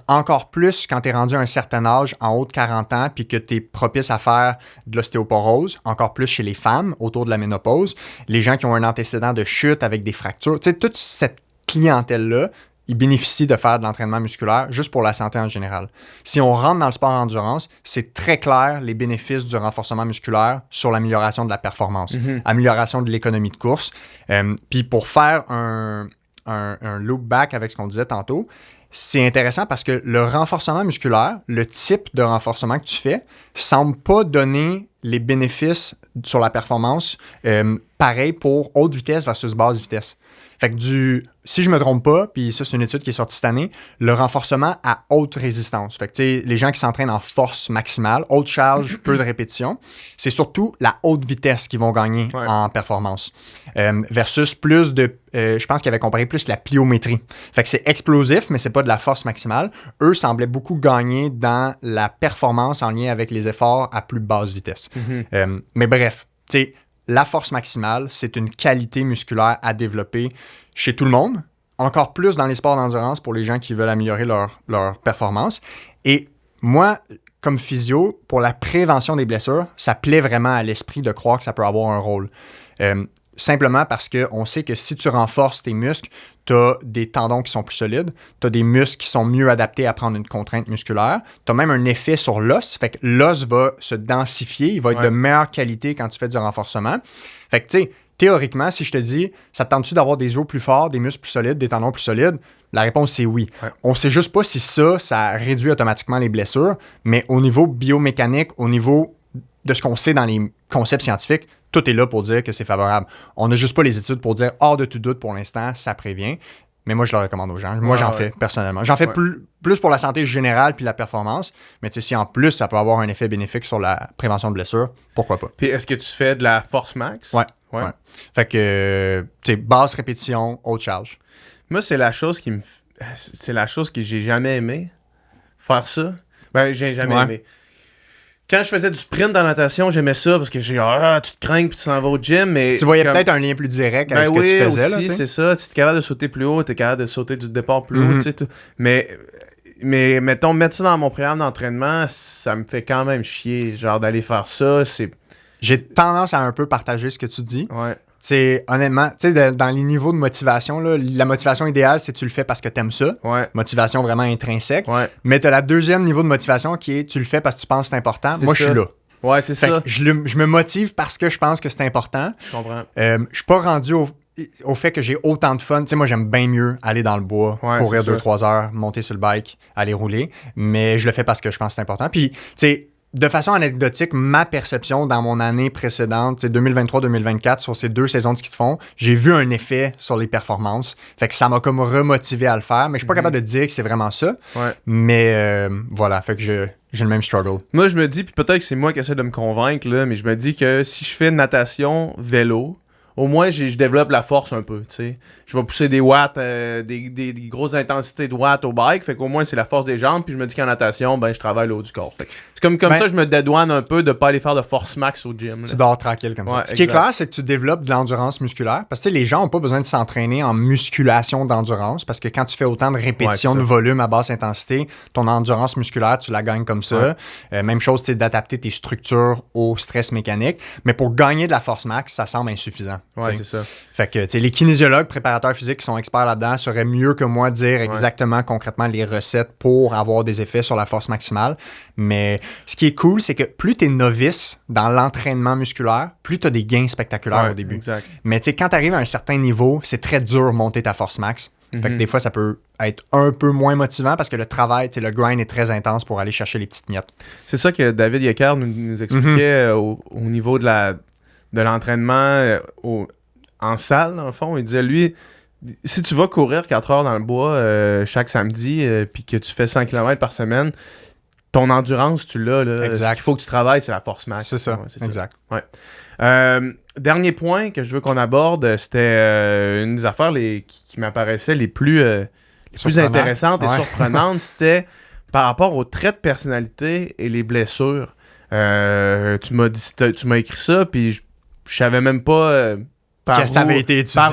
Encore plus quand tu es rendu à un certain âge, en haut de 40 ans, puis que tu es propice à faire de l'ostéoporose, encore plus chez les femmes, autour de la ménopause, les gens qui ont un antécédent de chute avec des fractures. Tu sais, toute cette clientèle-là, ils bénéficient de faire de l'entraînement musculaire juste pour la santé en général. Si on rentre dans le sport endurance, c'est très clair les bénéfices du renforcement musculaire sur l'amélioration de la performance, amélioration de l'économie de course. Puis pour faire un loop back avec ce qu'on disait tantôt, c'est intéressant parce que le renforcement musculaire, le type de renforcement que tu fais, semble pas donner les bénéfices sur la performance pareil pour haute vitesse versus basse vitesse. Fait que si je me trompe pas, puis ça c'est une étude qui est sortie cette année, le renforcement à haute résistance. Fait que tu sais, les gens qui s'entraînent en force maximale, haute charge, peu de répétition, c'est surtout la haute vitesse qui vont gagner en performance. Versus plus de, je pense qu'ils avaient comparé plus la pliométrie. Fait que c'est explosif, mais c'est pas de la force maximale. Eux semblaient beaucoup gagner dans la performance en lien avec les efforts à plus basse vitesse. Mais bref, tu sais, la force maximale, c'est une qualité musculaire à développer chez tout le monde, encore plus dans les sports d'endurance pour les gens qui veulent améliorer leur performance. Et moi, comme physio, pour la prévention des blessures, ça plaît vraiment à l'esprit de croire que ça peut avoir un rôle. Simplement parce qu'on sait que si tu renforces tes muscles, tu as des tendons qui sont plus solides, tu as des muscles qui sont mieux adaptés à prendre une contrainte musculaire, tu as même un effet sur l'os, fait que l'os va se densifier, il va être de meilleure qualité quand tu fais du renforcement. Fait que tu sais, théoriquement, si je te dis, ça te tente-tu d'avoir des os plus forts, des muscles plus solides, des tendons plus solides? La réponse, c'est oui. On ne sait juste pas si ça réduit automatiquement les blessures, mais au niveau biomécanique, au niveau de ce qu'on sait dans les concepts scientifiques, tout est là pour dire que c'est favorable. On n'a juste pas les études pour dire hors de tout doute pour l'instant, ça prévient. Mais moi, je le recommande aux gens. Moi, j'en fais personnellement. J'en fais plus pour la santé générale puis la performance. Mais tu sais, si en plus, ça peut avoir un effet bénéfique sur la prévention de blessures, pourquoi pas? Puis est-ce que tu fais de la force max? Ouais. Fait que, tu sais, basse répétition, haute charge. Moi, c'est la chose c'est la chose que j'ai jamais aimé. Faire ça. Ben, j'ai jamais aimé. Quand je faisais du sprint dans la natation, j'aimais ça parce que tu te crains puis tu s'en vas au gym. Mais tu voyais peut-être un lien plus direct avec ce que tu faisais. Aussi, là, c'est ça. Tu es capable de sauter plus haut, tu es capable de sauter du départ plus haut. Mais mettons, mettre ça dans mon programme d'entraînement, ça me fait quand même chier. Genre d'aller faire ça, c'est... J'ai tendance à un peu partager ce que tu dis. Ouais. Honnêtement, dans les niveaux de motivation, là, la motivation idéale, c'est que tu le fais parce que tu aimes ça. Ouais. Motivation vraiment intrinsèque. Ouais. Mais tu as la deuxième niveau de motivation qui est tu le fais parce que tu penses que c'est important. C'est Moi, ça. je suis là. Ouais, c'est ça. Je me motive parce que je pense que c'est important. Je comprends. Je suis pas rendu au fait que j'ai autant de fun. Tu sais, moi, j'aime bien mieux aller dans le bois, courir 2-3 heures, monter sur le bike, aller rouler. Mais je le fais parce que je pense que c'est important. Puis, tu sais, de façon anecdotique, ma perception dans mon année précédente, 2023-2024, sur ces 2 saisons de ski de fond, j'ai vu un effet sur les performances. Fait que ça m'a comme remotivé à le faire. Mais je suis pas capable de dire que c'est vraiment ça. Ouais. Mais voilà, fait que j'ai le même struggle. Moi, je me dis, puis peut-être que c'est moi qui essaie de me convaincre, là, mais je me dis que si je fais natation, vélo, au moins, je développe la force un peu, tu sais. Je vais pousser des watts, des grosses intensités de watts au bike, fait qu'au moins, c'est la force des jambes, puis je me dis qu'en natation, ben, je travaille le haut du corps. Fait que c'est comme ça, je me dédouane un peu de pas aller faire de force max au gym. Tu dors tranquille comme ça. Ce qui est clair, c'est que tu développes de l'endurance musculaire, parce que les gens n'ont pas besoin de s'entraîner en musculation d'endurance, parce que quand tu fais autant de répétitions de volume à basse intensité, ton endurance musculaire, tu la gagnes comme ça. Même chose, c'est d'adapter tes structures au stress mécanique, mais pour gagner de la force max, ça semble insuffisant. Ouais, c'est ça. Fait que, les kinésiologues, préparateurs physiques qui sont experts là-dedans sauraient mieux que moi dire exactement, concrètement, les recettes pour avoir des effets sur la force maximale. Mais ce qui est cool, c'est que plus tu es novice dans l'entraînement musculaire, plus tu as des gains spectaculaires au début. Exact. Mais quand tu arrives à un certain niveau, c'est très dur de monter ta force max. Fait que des fois, ça peut être un peu moins motivant parce que le travail, le grind est très intense pour aller chercher les petites miettes. C'est ça que David Yecker nous expliquait au niveau de l'entraînement en salle, dans le fond. Il disait, lui, si tu vas courir 4 heures dans le bois chaque samedi puis que tu fais 100 km par semaine, ton endurance, tu l'as. Là. Exact. Ce qu'il faut que tu travailles, c'est la force max. C'est ça, ouais, c'est exact. Ça. Ouais. Dernier point que je veux qu'on aborde, c'était une des affaires qui m'apparaissaient les plus intéressantes et surprenantes. C'était par rapport aux traits de personnalité et les blessures. Tu m'as écrit ça, puis je savais même pas par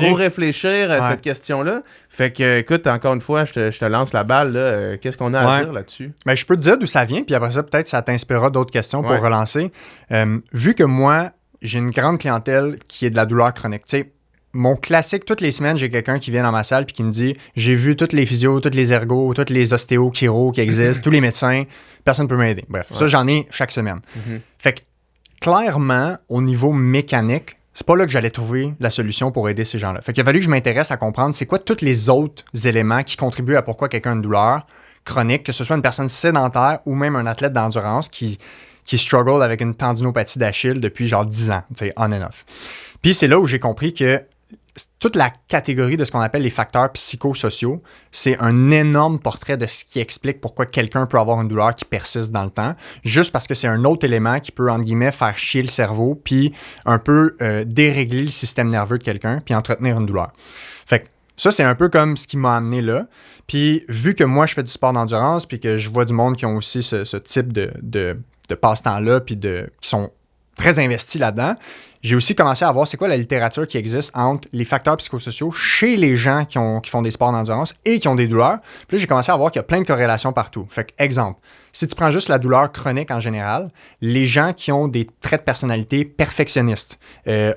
où réfléchir à cette question-là. Fait que, écoute, encore une fois, je te lance la balle. Là. Qu'est-ce qu'on a à dire là-dessus? Ben, je peux te dire d'où ça vient, puis après ça, peut-être ça t'inspirera d'autres questions pour relancer. Vu que moi, j'ai une grande clientèle qui est de la douleur chronique. Tu sais, mon classique, toutes les semaines, j'ai quelqu'un qui vient dans ma salle puis qui me dit « J'ai vu toutes les physios, toutes les ergos, toutes les ostéos, chiro qui existent, tous les médecins, personne ne peut m'aider. » Bref, ça, j'en ai chaque semaine. Fait que, clairement, au niveau mécanique, c'est pas là que j'allais trouver la solution pour aider ces gens-là. Fait qu'il a fallu que je m'intéresse à comprendre c'est quoi tous les autres éléments qui contribuent à pourquoi quelqu'un a une douleur chronique, que ce soit une personne sédentaire ou même un athlète d'endurance qui struggle avec une tendinopathie d'Achille depuis genre 10 ans, tu sais, on and off. Puis c'est là où j'ai compris que toute la catégorie de ce qu'on appelle les facteurs psychosociaux, c'est un énorme portrait de ce qui explique pourquoi quelqu'un peut avoir une douleur qui persiste dans le temps, juste parce que c'est un autre élément qui peut, entre guillemets, faire chier le cerveau, puis un peu dérégler le système nerveux de quelqu'un, puis entretenir une douleur. Fait que ça, c'est un peu comme ce qui m'a amené là. Puis vu que moi, je fais du sport d'endurance, puis que je vois du monde qui ont aussi ce type de passe-temps-là, puis qui sont très investis là-dedans, j'ai aussi commencé à voir c'est quoi la littérature qui existe entre les facteurs psychosociaux chez les gens qui font des sports d'endurance et qui ont des douleurs. Puis là, j'ai commencé à voir qu'il y a plein de corrélations partout. Fait que, exemple, si tu prends juste la douleur chronique en général, les gens qui ont des traits de personnalité perfectionnistes,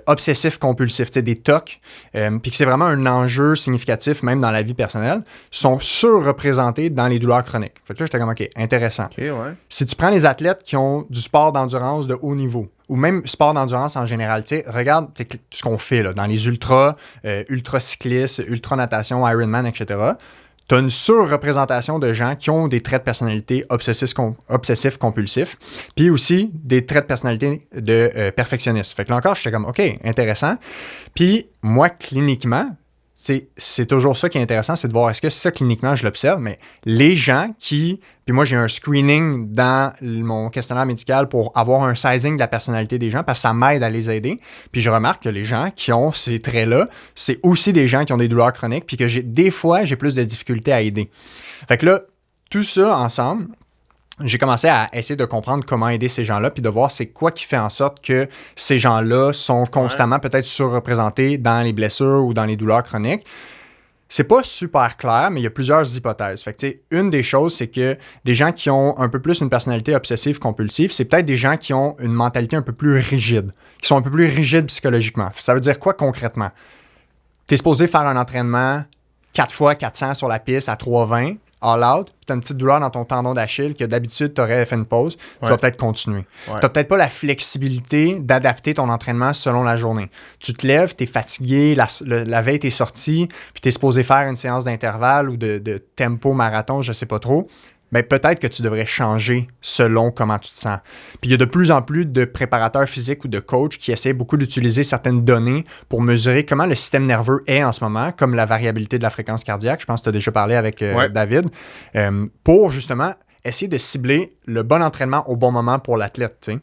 obsessifs compulsifs, des TOC, puis que c'est vraiment un enjeu significatif même dans la vie personnelle, sont surreprésentés dans les douleurs chroniques. Fait que là, j'étais comme, OK, intéressant. Okay, ouais. Si tu prends les athlètes qui ont du sport d'endurance de haut niveau, ou même sport d'endurance en général, regarde ce qu'on fait là, dans les ultras, ultra-cyclistes, ultra-natation, Ironman, etc. Tu as une surreprésentation de gens qui ont des traits de personnalité obsessifs compulsifs, puis aussi des traits de personnalité de perfectionnistes. Fait que là encore, j'étais comme, OK, intéressant. Puis moi, cliniquement, c'est toujours ça qui est intéressant, c'est de voir est-ce que ça, cliniquement, je l'observe, mais les gens qui... Puis moi, j'ai un screening dans mon questionnaire médical pour avoir un sizing de la personnalité des gens parce que ça m'aide à les aider. Puis je remarque que les gens qui ont ces traits-là, c'est aussi des gens qui ont des douleurs chroniques puis que des fois, j'ai plus de difficultés à aider. Fait que là, tout ça ensemble, j'ai commencé à essayer de comprendre comment aider ces gens-là, puis de voir c'est quoi qui fait en sorte que ces gens-là sont constamment peut-être surreprésentés dans les blessures ou dans les douleurs chroniques. C'est pas super clair, mais il y a plusieurs hypothèses. Fait que, tu sais, une des choses, c'est que des gens qui ont un peu plus une personnalité obsessive-compulsive, c'est peut-être des gens qui ont une mentalité un peu plus rigide, qui sont un peu plus rigides psychologiquement. Ça veut dire quoi concrètement? Tu es supposé faire un entraînement 4 fois 400 sur la piste à 3,20, all out, puis tu as une petite douleur dans ton tendon d'Achille que d'habitude, tu aurais fait une pause, tu vas peut-être continuer. Tu n'as peut-être pas la flexibilité d'adapter ton entraînement selon la journée. Tu te lèves, tu es fatigué, la veille, tu es sorti, puis tu es supposé faire une séance d'intervalle ou de tempo marathon, je ne sais pas trop. Mais peut-être que tu devrais changer selon comment tu te sens. Puis il y a de plus en plus de préparateurs physiques ou de coachs qui essaient beaucoup d'utiliser certaines données pour mesurer comment le système nerveux est en ce moment, comme la variabilité de la fréquence cardiaque. Je pense que tu as déjà parlé avec David, pour justement essayer de cibler le bon entraînement au bon moment pour l'athlète. T'sais.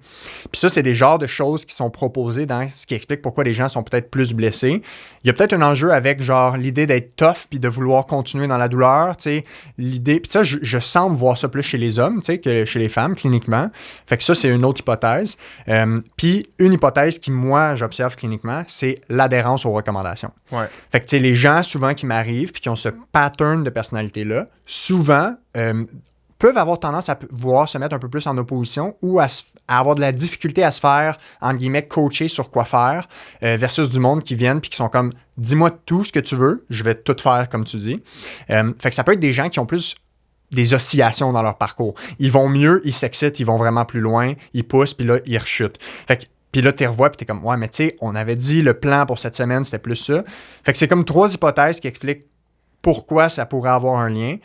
Puis ça, c'est des genres de choses qui sont proposées dans ce qui explique pourquoi les gens sont peut-être plus blessés. Il y a peut-être un enjeu avec genre l'idée d'être tough puis de vouloir continuer dans la douleur. L'idée, puis ça, je semble voir ça plus chez les hommes que chez les femmes, cliniquement. Fait que ça, c'est une autre hypothèse. Puis une hypothèse qui, moi, j'observe cliniquement, c'est l'adhérence aux recommandations. Ouais. Fait que les gens, souvent, qui m'arrivent puis qui ont ce pattern de personnalité-là, souvent peuvent avoir tendance à vouloir se mettre un peu plus en opposition ou à avoir de la difficulté à se faire, entre guillemets, coacher sur quoi faire versus du monde qui viennent puis qui sont comme « dis-moi tout ce que tu veux, je vais tout faire comme tu dis ». Fait que ça peut être des gens qui ont plus des oscillations dans leur parcours. Ils vont mieux, ils s'excitent, ils vont vraiment plus loin, ils poussent puis là, ils rechutent. Fait que puis là, tu revois, puis t'es comme « Ouais, mais tu sais, on avait dit le plan pour cette semaine, c'était plus ça. » Fait que c'est comme 3 hypothèses qui expliquent pourquoi ça pourrait avoir un lien.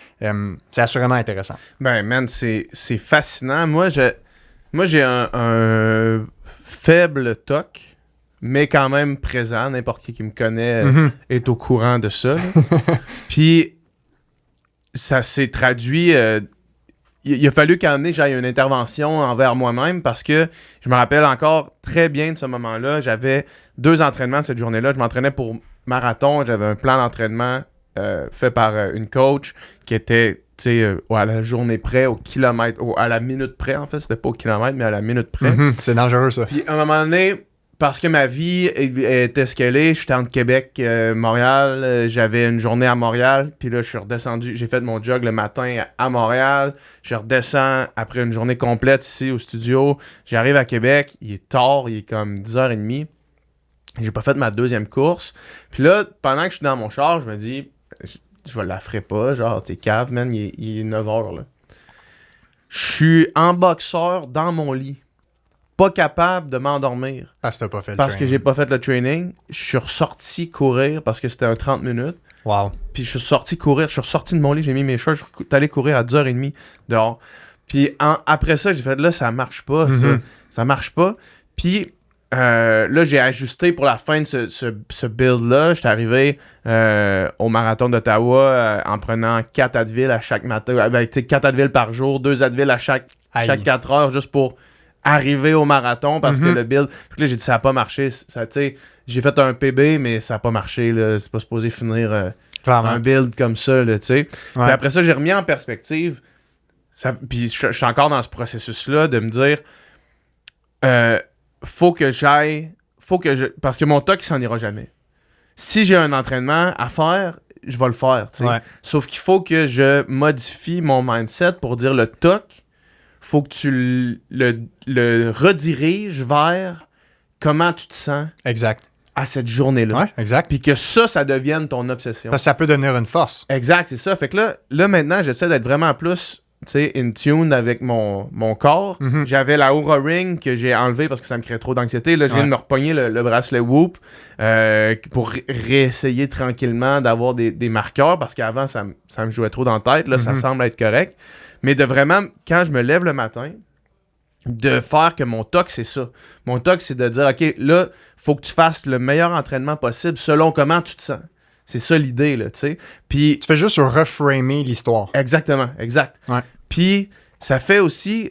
C'est assurément intéressant. Ben, man, c'est fascinant. Moi, j'ai un faible TOC, mais quand même présent. N'importe qui me connaît est au courant de ça. Puis, ça s'est traduit... il a fallu qu'à un moment donné, j'aille une intervention envers moi-même parce que je me rappelle encore très bien de ce moment-là. J'avais 2 entraînements cette journée-là. Je m'entraînais pour marathon. J'avais un plan d'entraînement fait par une coach qui était à la journée près, au kilomètre, à la minute près en fait, c'était pas au kilomètre mais à la minute près. C'est dangereux ça. Puis à un moment donné, parce que ma vie était ce qu'elle est, j'étais entre Québec, Montréal, j'avais une journée à Montréal, puis là je suis redescendu, j'ai fait mon jog le matin à Montréal, je redescends après une journée complète ici au studio, j'arrive à Québec, il est tard, il est comme 10h30, j'ai pas fait ma 2e course, puis là, pendant que je suis dans mon char, je me dis... Je la ferai pas, genre, t'es cave, man, il est 9h, là. Je suis en boxeur dans mon lit. Pas capable de m'endormir. Parce que t'as pas fait le Parce training. que j'ai pas fait le training. Je suis ressorti courir parce que c'était un 30 minutes. Wow. Puis je suis sorti courir. Je suis ressorti de mon lit, j'ai mis mes shorts. Je suis allé courir à 10h30 dehors. Puis après ça, j'ai fait, là, ça marche pas, ça marche pas. Puis... là, j'ai ajusté pour la fin de ce build-là. J'étais arrivé au marathon d'Ottawa en prenant 4 Advil à chaque matin. 4 Advil par jour, 2 Advil à chaque 4 heures juste pour arriver au marathon parce que le build... Puis là, j'ai dit, ça n'a pas marché. J'ai fait un PB, mais ça n'a pas marché. Là. C'est pas supposé finir un build comme ça. Là, puis après ça, j'ai remis en perspective. Puis je suis encore dans ce processus-là de me dire... faut que parce que mon TOC, il s'en ira jamais. Si j'ai un entraînement à faire, je vais le faire. Sauf qu'il faut que je modifie mon mindset pour dire le TOC, faut que tu le rediriges vers comment tu te sens à cette journée-là. Ouais, exact. Puis que ça devienne ton obsession. Ça peut devenir une force. Exact, c'est ça. Fait que là maintenant, j'essaie d'être vraiment plus... in tune avec mon corps. J'avais la Oura Ring que j'ai enlevé parce que ça me crée trop d'anxiété. Là, je viens de me repogner le bracelet Whoop pour réessayer tranquillement d'avoir des marqueurs parce qu'avant, ça me jouait trop dans la tête. Là, ça semble être correct. Mais de vraiment, quand je me lève le matin, de faire que mon TOC, c'est ça. Mon TOC, c'est de dire, OK, là, faut que tu fasses le meilleur entraînement possible selon comment tu te sens. C'est ça l'idée, là, tu sais. Puis... Tu fais juste reframer l'histoire. Exactement, exact. Ouais. Puis, ça fait aussi...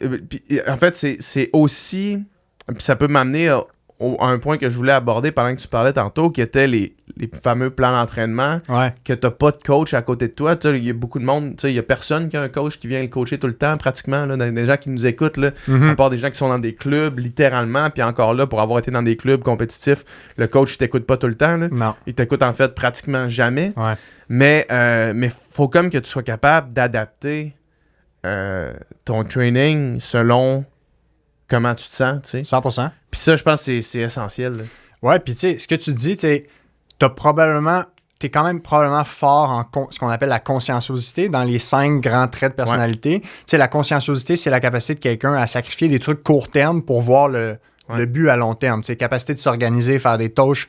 en fait, c'est aussi... Puis ça peut m'amener un point que je voulais aborder pendant que tu parlais tantôt, qui était les fameux plans d'entraînement, que tu n'as pas de coach à côté de toi. Il y a beaucoup de monde, il n'y a personne qui a un coach qui vient le coacher tout le temps, pratiquement. Là, des gens qui nous écoutent, là, à part des gens qui sont dans des clubs, littéralement, puis encore là, pour avoir été dans des clubs compétitifs, le coach, il t'écoute pas tout le temps. Là. Non. Il t'écoute en fait pratiquement jamais. Ouais. Mais faut comme que tu sois capable d'adapter ton training selon comment tu te sens, tu sais. 100%. Puis ça, je pense que c'est essentiel. Là. Ouais, puis tu sais, ce que tu dis, t'es quand même probablement fort en ce qu'on appelle la conscienciosité dans les 5 grands traits de personnalité. Tu sais, la conscienciosité, c'est la capacité de quelqu'un à sacrifier des trucs court terme pour voir le but à long terme. Tu sais, capacité de s'organiser, faire des tâches,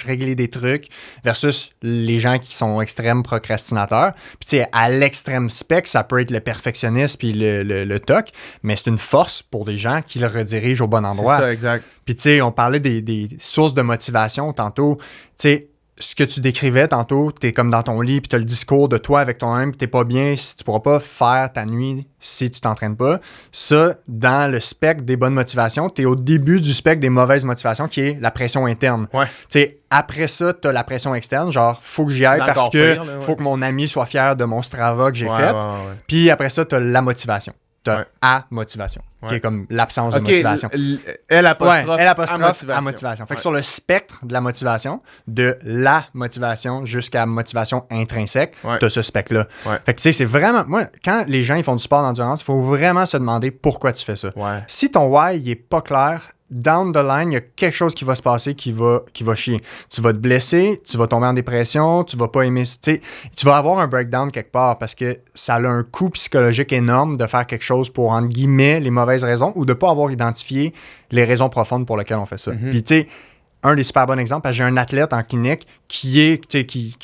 régler des trucs, versus les gens qui sont extrêmes procrastinateurs. Puis tu sais, à l'extrême spec, ça peut être le perfectionniste puis le toc, mais c'est une force pour des gens qui le redirigent au bon endroit. C'est ça, exact. Puis tu sais, on parlait des sources de motivation tantôt. Tu sais, ce que tu décrivais tantôt, t'es comme dans ton lit, puis t'as le discours de toi avec toi-même, puis t'es pas bien, si tu pourras pas faire ta nuit si tu t'entraînes pas. Ça, dans le spectre des bonnes motivations, t'es au début du spectre des mauvaises motivations, qui est la pression interne. Ouais. Tu sais, après ça, t'as la pression externe, genre, faut que j'y aille parce que faut que mon ami soit fier de mon Strava que j'ai fait. Ouais. Puis après ça, t'as la motivation. T'as motivation, qui est comme l'absence de motivation. Elle apostrophe à motivation. Fait que sur le spectre de la motivation, de la motivation jusqu'à motivation intrinsèque, t'as ce spectre-là. Fait que tu sais, c'est vraiment... Moi, quand les gens ils font du sport d'endurance, il faut vraiment se demander pourquoi tu fais ça. Si ton why, il est pas clair, down the line, il y a quelque chose qui va se passer qui va chier. Tu vas te blesser, tu vas tomber en dépression, tu vas pas aimer... Tu vas avoir un breakdown quelque part parce que ça a un coût psychologique énorme de faire quelque chose pour, entre guillemets, les mauvaises raisons ou de pas avoir identifié les raisons profondes pour lesquelles on fait ça. Puis tu sais, un des super bons exemples, parce que j'ai un athlète en clinique qui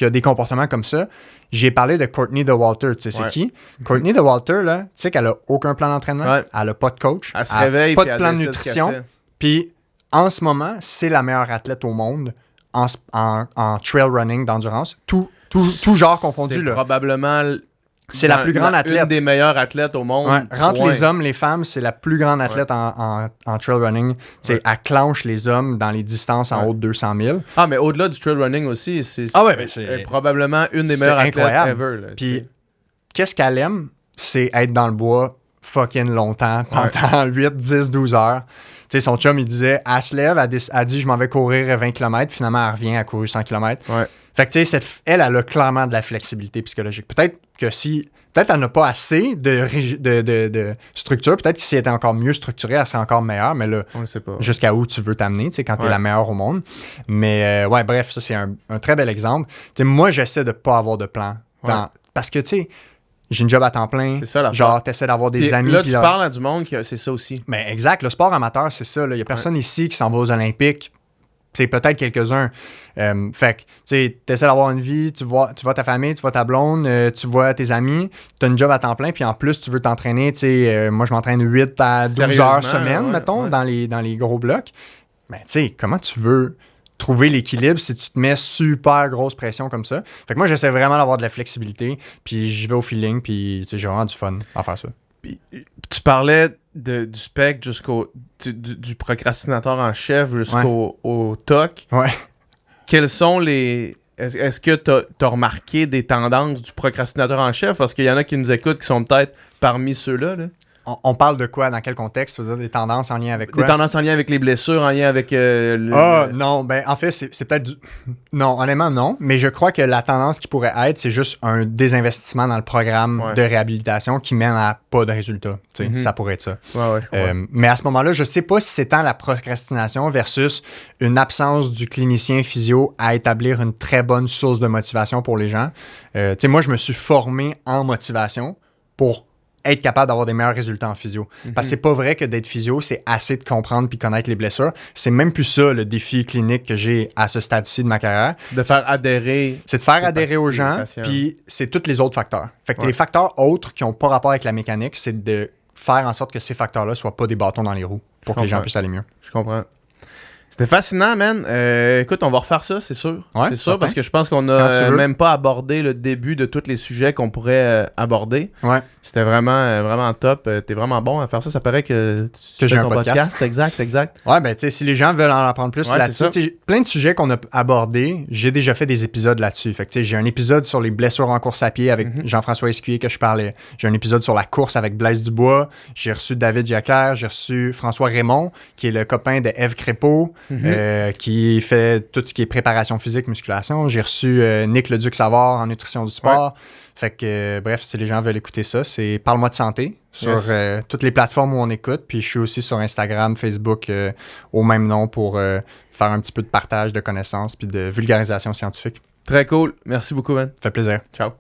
a des comportements comme ça. J'ai parlé de Courtney DeWalter. Tu sais, c'est qui? Courtney DeWalter, là, tu sais qu'elle a aucun plan d'entraînement, elle a pas de coach, elle se réveille, pas de plan de nutrition. Puis, en ce moment, c'est la meilleure athlète au monde en trail running d'endurance. Tout genre confondu. C'est probablement... C'est la plus grande athlète. Une des meilleures athlètes au monde. Rentre les hommes, les femmes, c'est la plus grande athlète en trail running. Elle clenche les hommes dans les distances en haut de 200 000. Ah, mais au-delà du trail running aussi, c'est probablement une des meilleures athlètes ever. Là, puis, qu'est-ce qu'elle aime? C'est être dans le bois fucking longtemps, pendant 8, 10, 12 heures. Tu sais, son chum, il disait, elle se lève, elle dit, je m'en vais courir 20 km. Finalement, elle revient, elle court 100 km. Fait que, tu sais, elle a clairement de la flexibilité psychologique. Peut-être elle n'a pas assez de structure. Peut-être que si elle était encore mieux structurée, elle serait encore meilleure. Mais là, on sait pas. Jusqu'à où tu veux t'amener, tu sais, quand tu es la meilleure au monde. Mais, bref, ça, c'est un très bel exemple. Tu sais, moi, j'essaie de pas avoir de plan. Parce que, tu sais, j'ai une job à temps plein. C'est ça, la genre, t'essaies d'avoir des amis. Là, tu parles à du monde qui c'est ça aussi. Mais exact. Le sport amateur, c'est ça. Il y a personne ici qui s'en va aux Olympiques. C'est peut-être quelques-uns. Fait que, tu sais, t'essaies d'avoir une vie, tu vois ta famille, tu vois ta blonde, tu vois tes amis, t'as une job à temps plein, puis en plus, tu veux t'entraîner, tu sais, moi, je m'entraîne 8 à 12 heures semaine, mettons, dans les gros blocs. Mais, tu sais, comment tu veux trouver l'équilibre si tu te mets super grosse pression comme ça? Fait que moi, j'essaie vraiment d'avoir de la flexibilité, puis j'y vais au feeling, puis, tu sais, j'ai vraiment du fun à faire ça. Puis, tu parlais du spectre jusqu'au du procrastinateur en chef jusqu'au TOC. Quels sont les... Est-ce que tu as remarqué des tendances du procrastinateur en chef? Parce qu'il y en a qui nous écoutent qui sont peut-être parmi ceux-là. Là. On parle de quoi? Dans quel contexte? Tu veux dire des tendances en lien avec quoi? Des tendances en lien avec les blessures, en lien avec... non. Ben, en fait, c'est peut-être du... Non, honnêtement, non. Mais je crois que la tendance qui pourrait être, c'est juste un désinvestissement dans le programme de réhabilitation qui mène à pas de résultats. Ça pourrait être ça. Mais à ce moment-là, je sais pas si c'est tant la procrastination versus une absence du clinicien physio à établir une très bonne source de motivation pour les gens. Moi, je me suis formé en motivation pour être capable d'avoir des meilleurs résultats en physio. Parce que c'est pas vrai que d'être physio, c'est assez de comprendre puis connaître les blessures. C'est même plus ça, le défi clinique que j'ai à ce stade-ci de ma carrière. C'est de faire adhérer. C'est de faire adhérer aux gens, puis c'est tous les autres facteurs. Fait que les facteurs autres qui n'ont pas rapport avec la mécanique, c'est de faire en sorte que ces facteurs-là soient pas des bâtons dans les roues pour que les gens puissent aller mieux. Je comprends. C'était fascinant, man. Écoute, on va refaire ça, c'est sûr. Ouais, c'est sûr, certain. parce que je pense qu'on a même pas abordé le début de tous les sujets qu'on pourrait aborder. Ouais. C'était vraiment, vraiment top. T'es vraiment bon à faire ça. Ça paraît que tu j'ai fais un ton podcast. Exact. Ouais, ben, tu sais, si les gens veulent en apprendre plus Ouais, là-dessus, c'est ça. plein de sujets qu'on a abordés, j'ai déjà fait des épisodes là-dessus. Fait que, tu sais, j'ai un épisode sur les blessures en course à pied avec Jean-François Escuyer que je parlais. J'ai un épisode sur la course avec Blaise Dubois. J'ai reçu David Jacquer. J'ai reçu François Raymond, qui est le copain de Ève Crépeau, qui fait tout ce qui est préparation physique, musculation. J'ai reçu Nick Leduc-Savard en nutrition du sport. Ouais. Fait que, bref, si les gens veulent écouter ça, c'est Parle-moi de santé sur toutes les plateformes où on écoute. Puis je suis aussi sur Instagram, Facebook au même nom pour faire un petit peu de partage de connaissances puis de vulgarisation scientifique. Très cool. Merci beaucoup, man. Ça fait plaisir. Ciao.